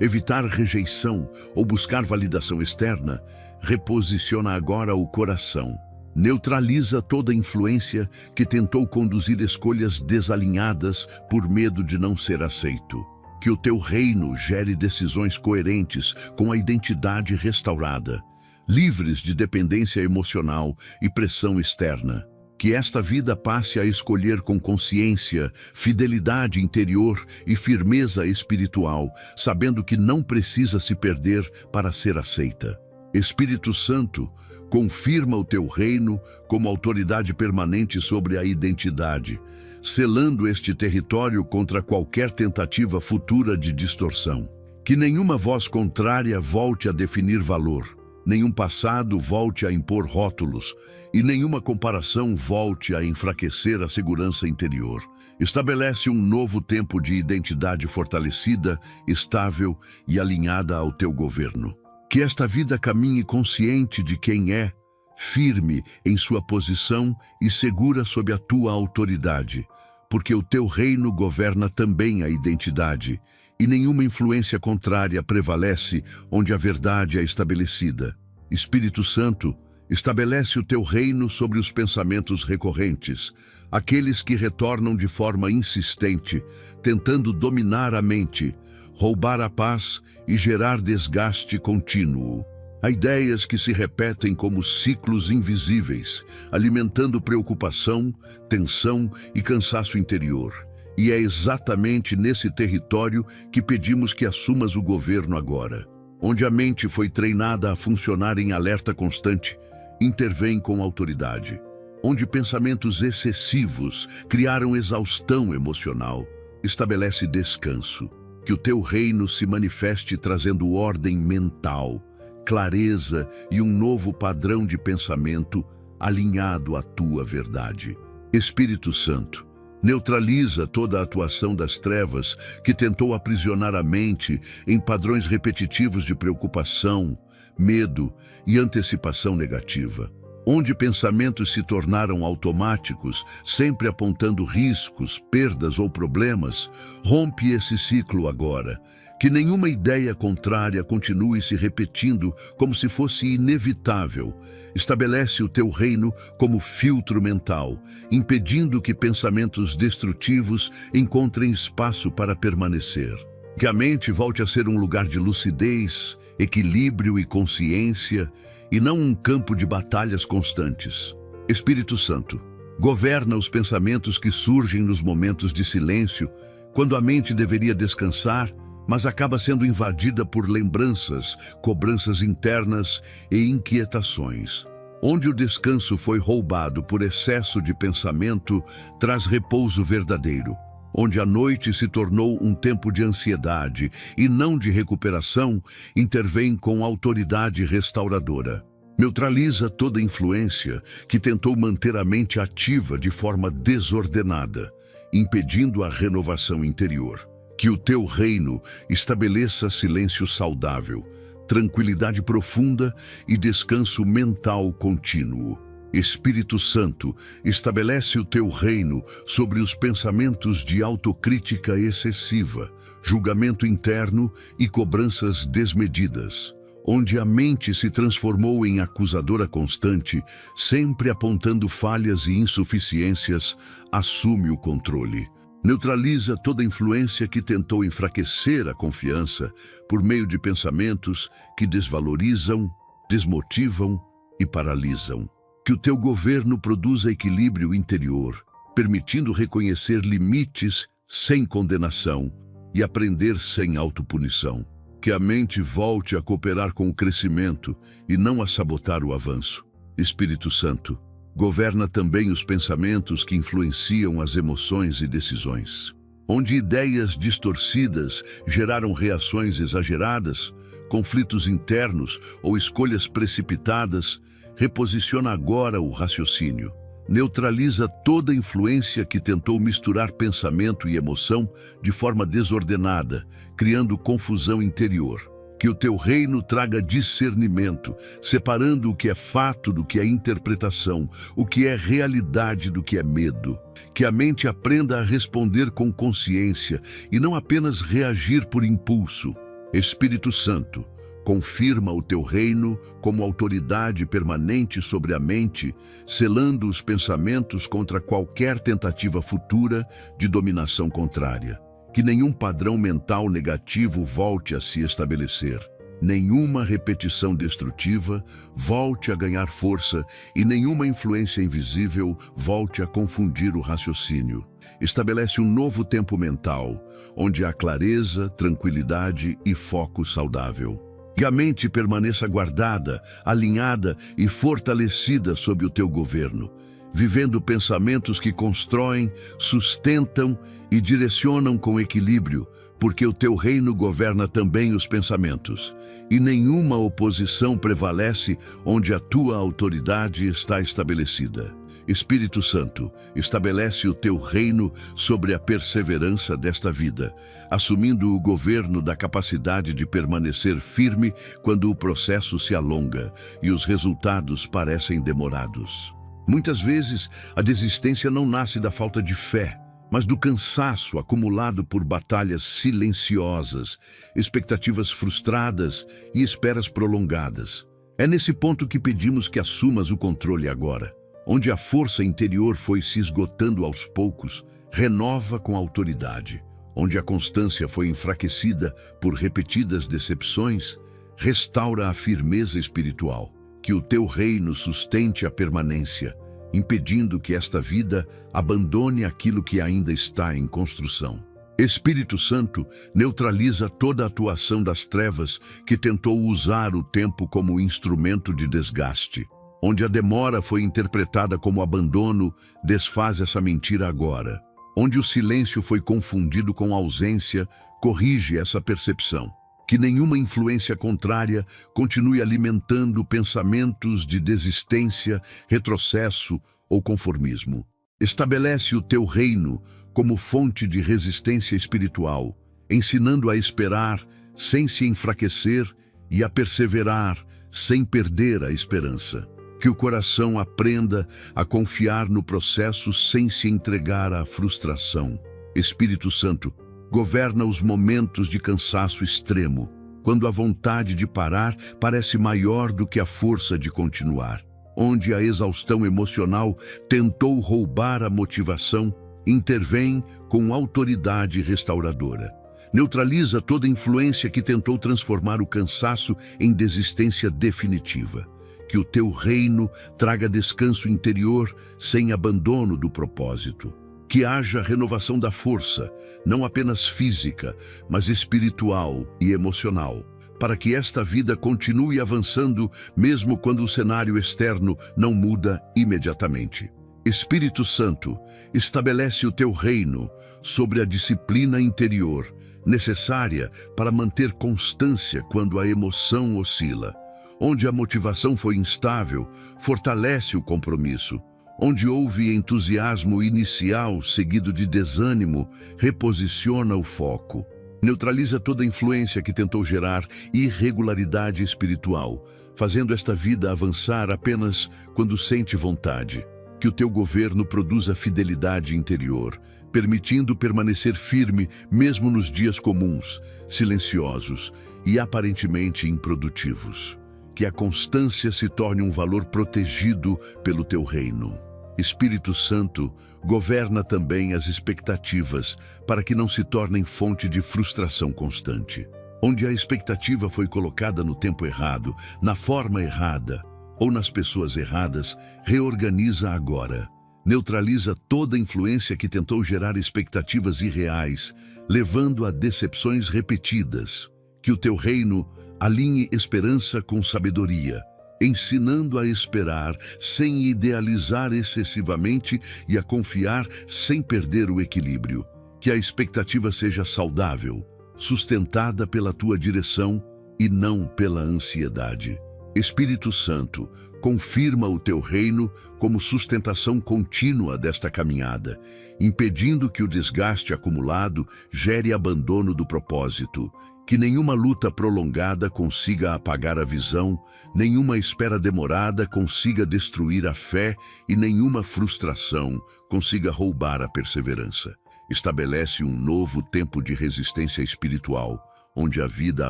evitar rejeição ou buscar validação externa. Reposiciona agora o coração. Neutraliza toda influência que tentou conduzir escolhas desalinhadas por medo de não ser aceito. Que o teu reino gere decisões coerentes com a identidade restaurada, livres de dependência emocional e pressão externa. Que esta vida passe a escolher com consciência, fidelidade interior e firmeza espiritual, sabendo que não precisa se perder para ser aceita. Espírito Santo, confirma o teu reino como autoridade permanente sobre a identidade, selando este território contra qualquer tentativa futura de distorção. Que nenhuma voz contrária volte a definir valor, nenhum passado volte a impor rótulos e nenhuma comparação volte a enfraquecer a segurança interior. Estabelece um novo tempo de identidade fortalecida, estável e alinhada ao teu governo. Que esta vida caminhe consciente de quem é, firme em sua posição e segura sob a tua autoridade, porque o teu reino governa também a identidade, e nenhuma influência contrária prevalece onde a verdade é estabelecida. Espírito Santo, estabelece o teu reino sobre os pensamentos recorrentes, aqueles que retornam de forma insistente, tentando dominar a mente, roubar a paz e gerar desgaste contínuo. Há ideias que se repetem como ciclos invisíveis, alimentando preocupação, tensão e cansaço interior. E é exatamente nesse território que pedimos que assumas o governo agora. Onde a mente foi treinada a funcionar em alerta constante, intervém com autoridade. Onde pensamentos excessivos criaram exaustão emocional, estabelece descanso. Que o teu reino se manifeste trazendo ordem mental, clareza e um novo padrão de pensamento alinhado à tua verdade. Espírito Santo, neutraliza toda a atuação das trevas que tentou aprisionar a mente em padrões repetitivos de preocupação, medo e antecipação negativa. Onde pensamentos se tornaram automáticos, sempre apontando riscos, perdas ou problemas, rompe esse ciclo agora. Que nenhuma ideia contrária continue se repetindo como se fosse inevitável. Estabelece o teu reino como filtro mental, impedindo que pensamentos destrutivos encontrem espaço para permanecer. Que a mente volte a ser um lugar de lucidez, equilíbrio e consciência, e não um campo de batalhas constantes. Espírito Santo, governa os pensamentos que surgem nos momentos de silêncio, quando a mente deveria descansar, mas acaba sendo invadida por lembranças, cobranças internas e inquietações. Onde o descanso foi roubado por excesso de pensamento, traz repouso verdadeiro. Onde a noite se tornou um tempo de ansiedade e não de recuperação, intervém com autoridade restauradora. Neutraliza toda influência que tentou manter a mente ativa de forma desordenada, impedindo a renovação interior. Que o teu reino estabeleça silêncio saudável, tranquilidade profunda e descanso mental contínuo. Espírito Santo, estabelece o teu reino sobre os pensamentos de autocrítica excessiva, julgamento interno e cobranças desmedidas. onde a mente se transformou em acusadora constante, sempre apontando falhas e insuficiências, assume o controle. Neutraliza toda influência que tentou enfraquecer a confiança por meio de pensamentos que desvalorizam, desmotivam e paralisam. Que o teu governo produza equilíbrio interior, permitindo reconhecer limites sem condenação e aprender sem autopunição. Que a mente volte a cooperar com o crescimento e não a sabotar o avanço. Espírito Santo, governa também os pensamentos que influenciam as emoções e decisões. Onde ideias distorcidas geraram reações exageradas, conflitos internos ou escolhas precipitadas, reposiciona agora o raciocínio. Neutraliza toda influência que tentou misturar pensamento e emoção de forma desordenada, criando confusão interior. Que o teu reino traga discernimento, separando o que é fato do que é interpretação, o que é realidade do que é medo. Que a mente aprenda a responder com consciência e não apenas reagir por impulso. Espírito Santo, confirma o teu reino como autoridade permanente sobre a mente, selando os pensamentos contra qualquer tentativa futura de dominação contrária. Que nenhum padrão mental negativo volte a se estabelecer, nenhuma repetição destrutiva volte a ganhar força e nenhuma influência invisível volte a confundir o raciocínio. Estabelece um novo tempo mental, onde há clareza, tranquilidade e foco saudável. Que a mente permaneça guardada, alinhada e fortalecida sob o teu governo, vivendo pensamentos que constroem, sustentam e direcionam com equilíbrio, porque o teu reino governa também os pensamentos, e nenhuma oposição prevalece onde a tua autoridade está estabelecida. Espírito Santo, estabelece o teu reino sobre a perseverança desta vida, assumindo o governo da capacidade de permanecer firme quando o processo se alonga e os resultados parecem demorados. Muitas vezes, a desistência não nasce da falta de fé, mas do cansaço acumulado por batalhas silenciosas, expectativas frustradas e esperas prolongadas. É nesse ponto que pedimos que assumas o controle agora. Onde a força interior foi se esgotando aos poucos, renova com autoridade. Onde a constância foi enfraquecida por repetidas decepções, restaura a firmeza espiritual. Que o teu reino sustente a permanência, impedindo que esta vida abandone aquilo que ainda está em construção. Espírito Santo, neutraliza toda a atuação das trevas que tentou usar o tempo como instrumento de desgaste. Onde a demora foi interpretada como abandono, desfaz essa mentira agora. Onde o silêncio foi confundido com ausência, corrige essa percepção. Que nenhuma influência contrária continue alimentando pensamentos de desistência, retrocesso ou conformismo. Estabelece o teu reino como fonte de resistência espiritual, ensinando a esperar sem se enfraquecer e a perseverar sem perder a esperança. Que o coração aprenda a confiar no processo sem se entregar à frustração. Espírito Santo, governa os momentos de cansaço extremo, quando a vontade de parar parece maior do que a força de continuar. Onde a exaustão emocional tentou roubar a motivação, intervém com autoridade restauradora. Neutraliza toda influência que tentou transformar o cansaço em desistência definitiva. Que o teu reino traga descanso interior sem abandono do propósito. Que haja renovação da força, não apenas física, mas espiritual e emocional, para que esta vida continue avançando mesmo quando o cenário externo não muda imediatamente. Espírito Santo, estabelece o teu reino sobre a disciplina interior, necessária para manter constância quando a emoção oscila. Onde a motivação foi instável, fortalece o compromisso. Onde houve entusiasmo inicial seguido de desânimo, reposiciona o foco. Neutraliza toda influência que tentou gerar irregularidade espiritual, fazendo esta vida avançar apenas quando sente vontade. Que o teu governo produza fidelidade interior, permitindo permanecer firme mesmo nos dias comuns, silenciosos e aparentemente improdutivos. Que a constância se torne um valor protegido pelo teu reino. Espírito Santo, governa também as expectativas para que não se tornem fonte de frustração constante. Onde a expectativa foi colocada no tempo errado, na forma errada ou nas pessoas erradas, reorganiza agora. Neutraliza toda influência que tentou gerar expectativas irreais, levando a decepções repetidas. Que o teu reino alinhe esperança com sabedoria, ensinando a esperar sem idealizar excessivamente e a confiar sem perder o equilíbrio. Que a expectativa seja saudável, sustentada pela tua direção e não pela ansiedade. Espírito Santo, confirma o teu reino como sustentação contínua desta caminhada, impedindo que o desgaste acumulado gere abandono do propósito. Que nenhuma luta prolongada consiga apagar a visão, nenhuma espera demorada consiga destruir a fé e nenhuma frustração consiga roubar a perseverança. Estabelece um novo tempo de resistência espiritual, onde a vida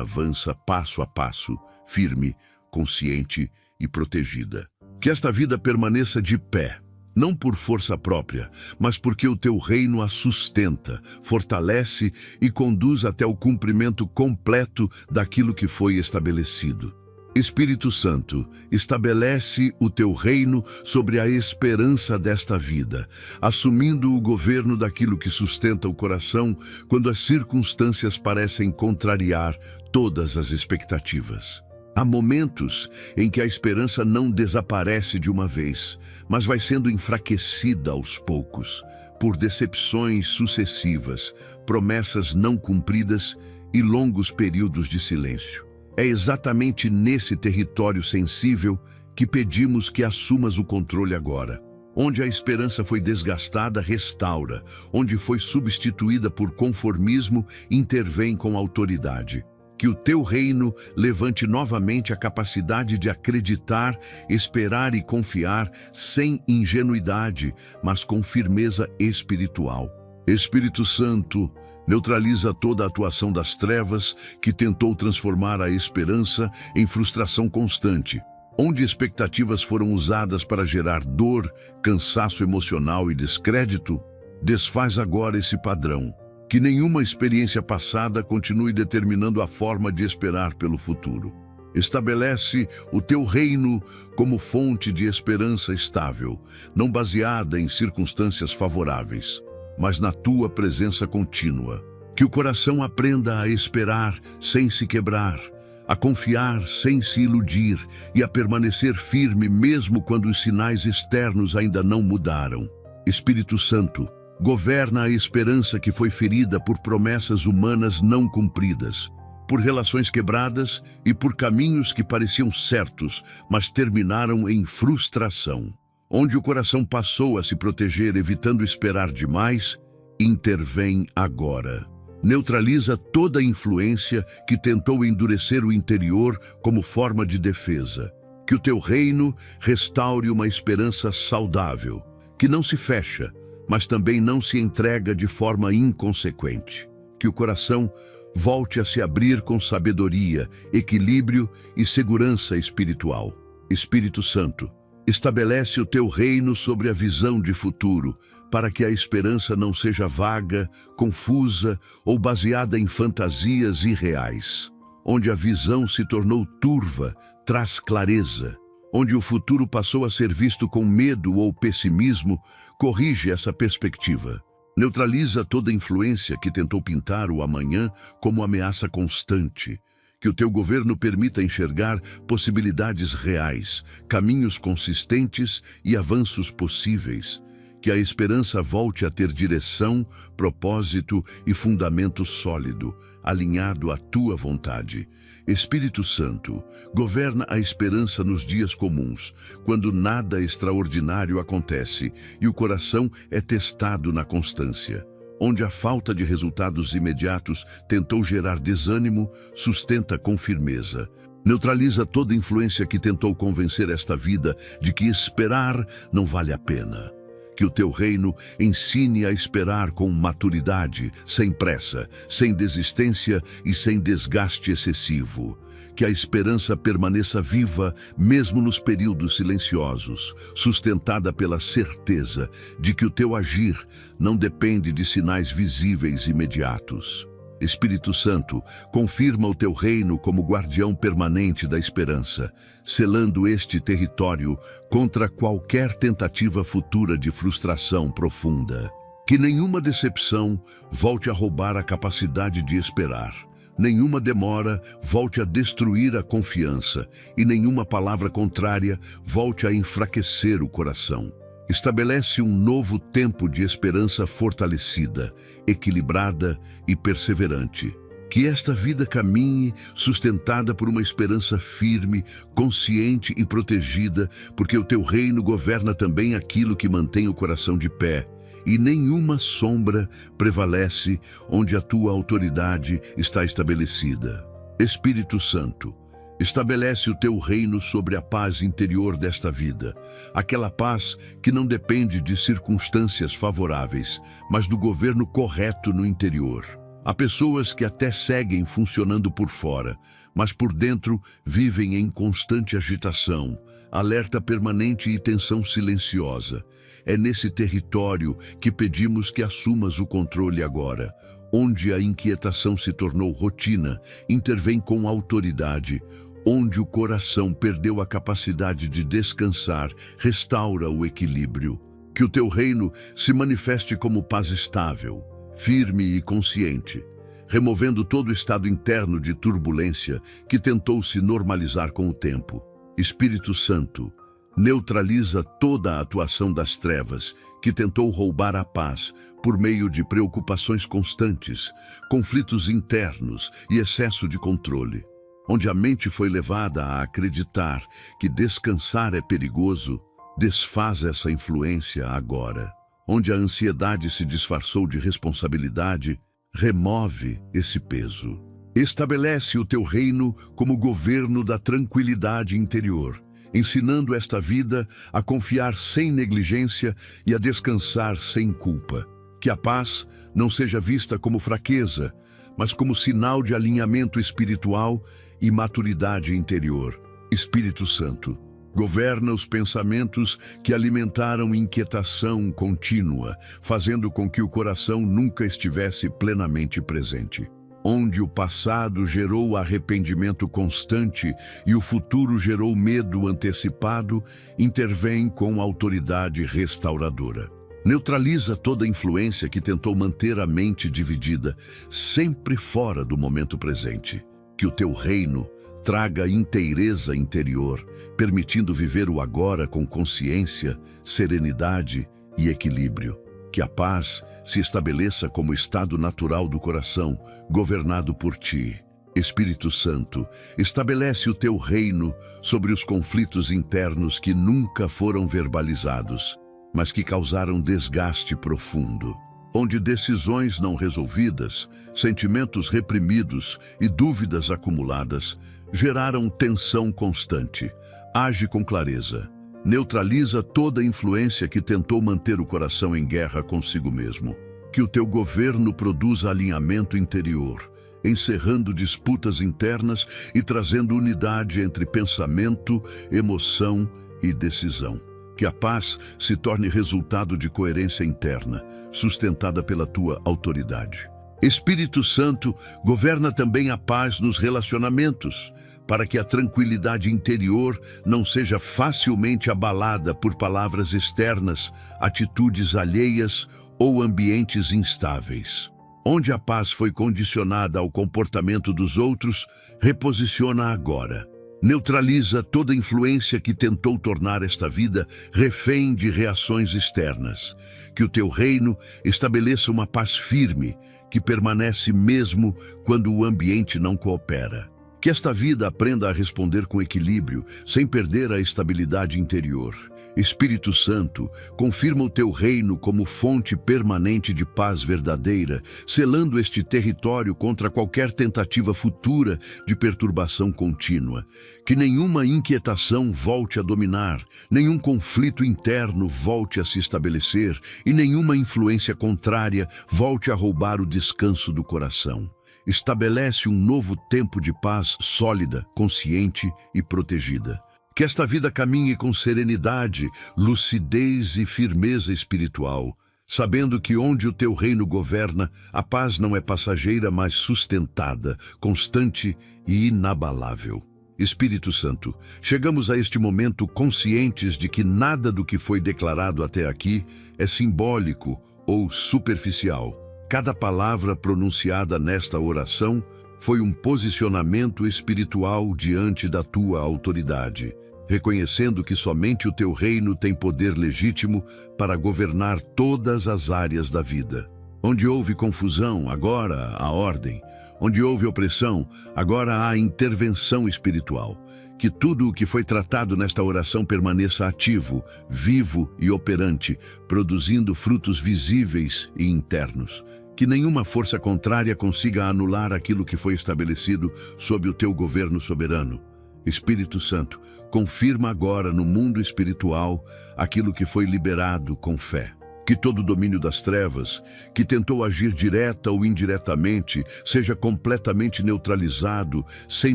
avança passo a passo, firme, consciente e protegida. Que esta vida permaneça de pé, não por força própria, mas porque o teu reino a sustenta, fortalece e conduz até o cumprimento completo daquilo que foi estabelecido. Espírito Santo, estabelece o teu reino sobre a esperança desta vida, assumindo o governo daquilo que sustenta o coração quando as circunstâncias parecem contrariar todas as expectativas. Há momentos em que a esperança não desaparece de uma vez, mas vai sendo enfraquecida aos poucos, por decepções sucessivas, promessas não cumpridas e longos períodos de silêncio. É exatamente nesse território sensível que pedimos que assumas o controle agora. Onde a esperança foi desgastada, restaura. Onde foi substituída por conformismo, intervém com autoridade. Que o teu reino levante novamente a capacidade de acreditar, esperar e confiar sem ingenuidade, mas com firmeza espiritual. Espírito Santo, neutraliza toda a atuação das trevas que tentou transformar a esperança em frustração constante. Onde expectativas foram usadas para gerar dor, cansaço emocional e descrédito, desfaz agora esse padrão. Que nenhuma experiência passada continue determinando a forma de esperar pelo futuro. Estabelece o teu reino como fonte de esperança estável, não baseada em circunstâncias favoráveis, mas na tua presença contínua. Que o coração aprenda a esperar sem se quebrar, a confiar sem se iludir e a permanecer firme mesmo quando os sinais externos ainda não mudaram. Espírito Santo, governa a esperança que foi ferida por promessas humanas não cumpridas, por relações quebradas e por caminhos que pareciam certos, mas terminaram em frustração. Onde o coração passou a se proteger evitando esperar demais, intervém agora. Neutraliza toda a influência que tentou endurecer o interior como forma de defesa. Que o teu reino restaure uma esperança saudável, que não se fecha, mas também não se entrega de forma inconsequente. Que o coração volte a se abrir com sabedoria, equilíbrio e segurança espiritual. Espírito Santo, estabelece o teu reino sobre a visão de futuro, para que a esperança não seja vaga, confusa ou baseada em fantasias irreais. Onde a visão se tornou turva, traz clareza. Onde o futuro passou a ser visto com medo ou pessimismo, corrige essa perspectiva. Neutraliza toda influência que tentou pintar o amanhã como ameaça constante. Que o teu governo permita enxergar possibilidades reais, caminhos consistentes e avanços possíveis. Que a esperança volte a ter direção, propósito e fundamento sólido, alinhado à tua vontade. Espírito Santo, governa a esperança nos dias comuns, quando nada extraordinário acontece e o coração é testado na constância. Onde a falta de resultados imediatos tentou gerar desânimo, sustenta com firmeza. Neutraliza toda influência que tentou convencer esta vida de que esperar não vale a pena. Que o teu reino ensine a esperar com maturidade, sem pressa, sem desistência e sem desgaste excessivo. Que a esperança permaneça viva mesmo nos períodos silenciosos, sustentada pela certeza de que o teu agir não depende de sinais visíveis imediatos. Espírito Santo, confirma o teu reino como guardião permanente da esperança, selando este território contra qualquer tentativa futura de frustração profunda. Que nenhuma decepção volte a roubar a capacidade de esperar. Nenhuma demora volte a destruir a confiança e nenhuma palavra contrária volte a enfraquecer o coração. Estabelece um novo tempo de esperança fortalecida, equilibrada e perseverante. Que esta vida caminhe sustentada por uma esperança firme, consciente e protegida, porque o teu reino governa também aquilo que mantém o coração de pé, e nenhuma sombra prevalece onde a tua autoridade está estabelecida. Espírito Santo, estabelece o teu reino sobre a paz interior desta vida, aquela paz que não depende de circunstâncias favoráveis, mas do governo correto no interior. Há pessoas que até seguem funcionando por fora, mas por dentro vivem em constante agitação, alerta permanente e tensão silenciosa. É nesse território que pedimos que assumas o controle agora. Onde a inquietação se tornou rotina, intervém com autoridade. Onde o coração perdeu a capacidade de descansar, restaura o equilíbrio. Que o teu reino se manifeste como paz estável, firme e consciente, removendo todo o estado interno de turbulência que tentou se normalizar com o tempo. Espírito Santo, neutraliza toda a atuação das trevas que tentou roubar a paz por meio de preocupações constantes, conflitos internos e excesso de controle. Onde a mente foi levada a acreditar que descansar é perigoso, desfaz essa influência agora. Onde a ansiedade se disfarçou de responsabilidade, remove esse peso. Estabelece o teu reino como governo da tranquilidade interior, ensinando esta vida a confiar sem negligência e a descansar sem culpa. Que a paz não seja vista como fraqueza, mas como sinal de alinhamento espiritual e maturidade interior. Espírito Santo, governa os pensamentos que alimentaram inquietação contínua, fazendo com que o coração nunca estivesse plenamente presente. Onde o passado gerou arrependimento constante e o futuro gerou medo antecipado, intervém com autoridade restauradora. Neutraliza toda influência que tentou manter a mente dividida, sempre fora do momento presente. Que o teu reino traga inteireza interior, permitindo viver o agora com consciência, serenidade e equilíbrio. Que a paz se estabeleça como estado natural do coração, governado por ti. Espírito Santo, estabelece o teu reino sobre os conflitos internos que nunca foram verbalizados, mas que causaram desgaste profundo. Onde decisões não resolvidas, sentimentos reprimidos e dúvidas acumuladas geraram tensão constante. Age com clareza. Neutraliza toda influência que tentou manter o coração em guerra consigo mesmo. Que o teu governo produza alinhamento interior, encerrando disputas internas e trazendo unidade entre pensamento, emoção e decisão. Que a paz se torne resultado de coerência interna, sustentada pela tua autoridade. Espírito Santo, governa também a paz nos relacionamentos, para que a tranquilidade interior não seja facilmente abalada por palavras externas, atitudes alheias ou ambientes instáveis. Onde a paz foi condicionada ao comportamento dos outros, reposiciona agora. Neutraliza toda influência que tentou tornar esta vida refém de reações externas. Que o teu reino estabeleça uma paz firme, que permanece mesmo quando o ambiente não coopera. Que esta vida aprenda a responder com equilíbrio, sem perder a estabilidade interior. Espírito Santo, confirma o teu reino como fonte permanente de paz verdadeira, selando este território contra qualquer tentativa futura de perturbação contínua. Que nenhuma inquietação volte a dominar, nenhum conflito interno volte a se estabelecer e nenhuma influência contrária volte a roubar o descanso do coração. Estabelece um novo tempo de paz sólida, consciente e protegida. Que esta vida caminhe com serenidade, lucidez e firmeza espiritual, sabendo que onde o teu reino governa, a paz não é passageira, mas sustentada, constante e inabalável. Espírito Santo, chegamos a este momento conscientes de que nada do que foi declarado até aqui é simbólico ou superficial. Cada palavra pronunciada nesta oração foi um posicionamento espiritual diante da tua autoridade, reconhecendo que somente o teu reino tem poder legítimo para governar todas as áreas da vida. Onde houve confusão, agora há ordem. Onde houve opressão, agora há intervenção espiritual. Que tudo o que foi tratado nesta oração permaneça ativo, vivo e operante, produzindo frutos visíveis e internos. Que nenhuma força contrária consiga anular aquilo que foi estabelecido sob o teu governo soberano. Espírito Santo, confirma agora no mundo espiritual aquilo que foi liberado com fé. Que todo o domínio das trevas, que tentou agir direta ou indiretamente, seja completamente neutralizado, sem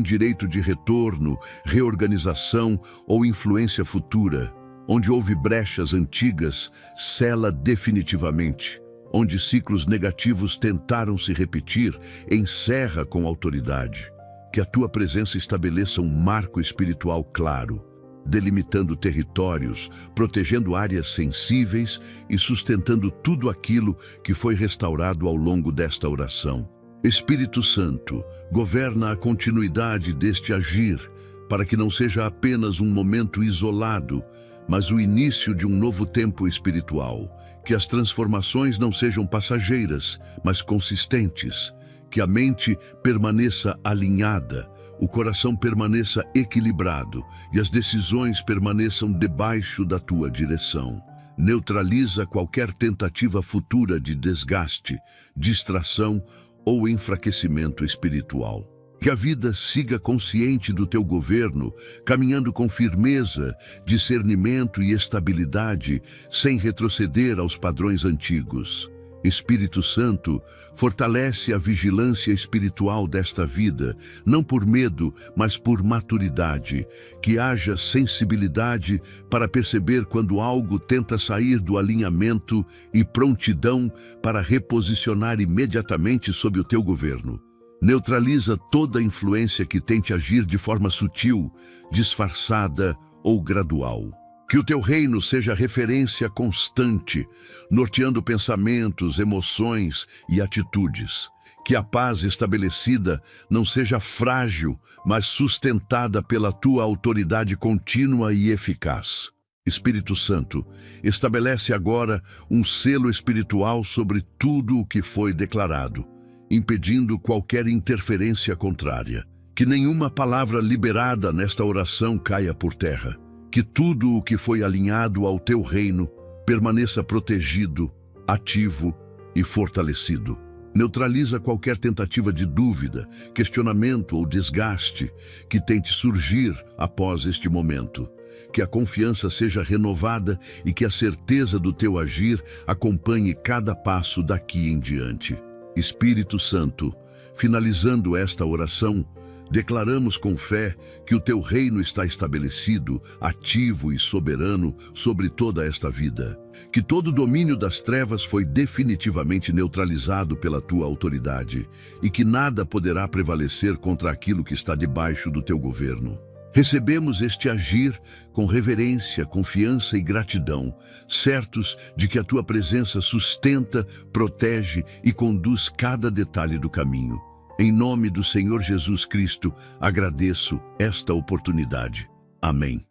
direito de retorno, reorganização ou influência futura. Onde houve brechas antigas, sela definitivamente. Onde ciclos negativos tentaram se repetir, encerra com autoridade. Que a tua presença estabeleça um marco espiritual claro, delimitando territórios, protegendo áreas sensíveis e sustentando tudo aquilo que foi restaurado ao longo desta oração. Espírito Santo, governa a continuidade deste agir, para que não seja apenas um momento isolado, mas o início de um novo tempo espiritual. Que as transformações não sejam passageiras, mas consistentes. Que a mente permaneça alinhada, o coração permaneça equilibrado e as decisões permaneçam debaixo da tua direção. Neutraliza qualquer tentativa futura de desgaste, distração ou enfraquecimento espiritual. Que a vida siga consciente do teu governo, caminhando com firmeza, discernimento e estabilidade, sem retroceder aos padrões antigos. Espírito Santo, fortalece a vigilância espiritual desta vida, não por medo, mas por maturidade. Que haja sensibilidade para perceber quando algo tenta sair do alinhamento e prontidão para reposicionar imediatamente sob o teu governo. Neutraliza toda influência que tente agir de forma sutil, disfarçada ou gradual. Que o teu reino seja referência constante, norteando pensamentos, emoções e atitudes. Que a paz estabelecida não seja frágil, mas sustentada pela tua autoridade contínua e eficaz. Espírito Santo, estabelece agora um selo espiritual sobre tudo o que foi declarado, impedindo qualquer interferência contrária. Que nenhuma palavra liberada nesta oração caia por terra. Que tudo o que foi alinhado ao teu reino permaneça protegido, ativo e fortalecido. Neutraliza qualquer tentativa de dúvida, questionamento ou desgaste que tente surgir após este momento. Que a confiança seja renovada e que a certeza do teu agir acompanhe cada passo daqui em diante. Espírito Santo, finalizando esta oração, declaramos com fé que o teu reino está estabelecido, ativo e soberano sobre toda esta vida. Que todo o domínio das trevas foi definitivamente neutralizado pela tua autoridade e que nada poderá prevalecer contra aquilo que está debaixo do teu governo. Recebemos este agir com reverência, confiança e gratidão, certos de que a tua presença sustenta, protege e conduz cada detalhe do caminho. Em nome do Senhor Jesus Cristo, agradeço esta oportunidade. Amém.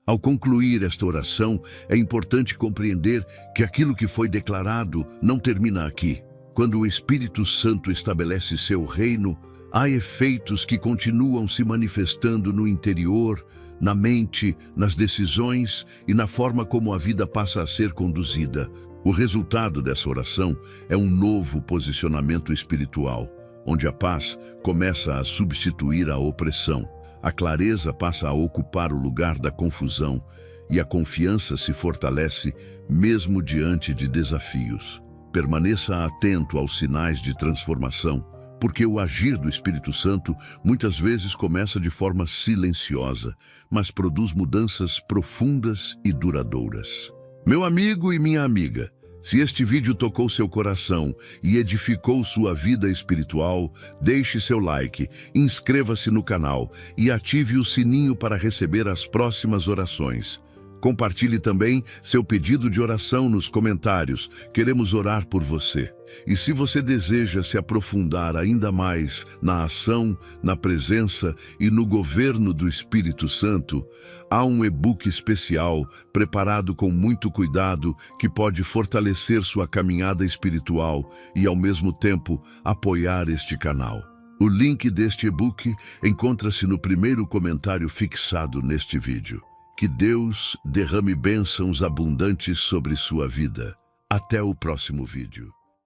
Ao concluir esta oração, é importante compreender que aquilo que foi declarado não termina aqui. Quando o Espírito Santo estabelece seu reino, há efeitos que continuam se manifestando no interior, na mente, nas decisões e na forma como a vida passa a ser conduzida. O resultado dessa oração é um novo posicionamento espiritual, onde a paz começa a substituir a opressão, a clareza passa a ocupar o lugar da confusão e a confiança se fortalece mesmo diante de desafios. Permaneça atento aos sinais de transformação, porque o agir do Espírito Santo muitas vezes começa de forma silenciosa, mas produz mudanças profundas e duradouras. Meu amigo e minha amiga, se este vídeo tocou seu coração e edificou sua vida espiritual, deixe seu like, inscreva-se no canal e ative o sininho para receber as próximas orações. Compartilhe também seu pedido de oração nos comentários. Queremos orar por você. E se você deseja se aprofundar ainda mais na ação, na presença e no governo do Espírito Santo, há um e-book especial preparado com muito cuidado que pode fortalecer sua caminhada espiritual e, ao mesmo tempo, apoiar este canal. O link deste e-book encontra-se no primeiro comentário fixado neste vídeo. Que Deus derrame bênçãos abundantes sobre sua vida. Até o próximo vídeo.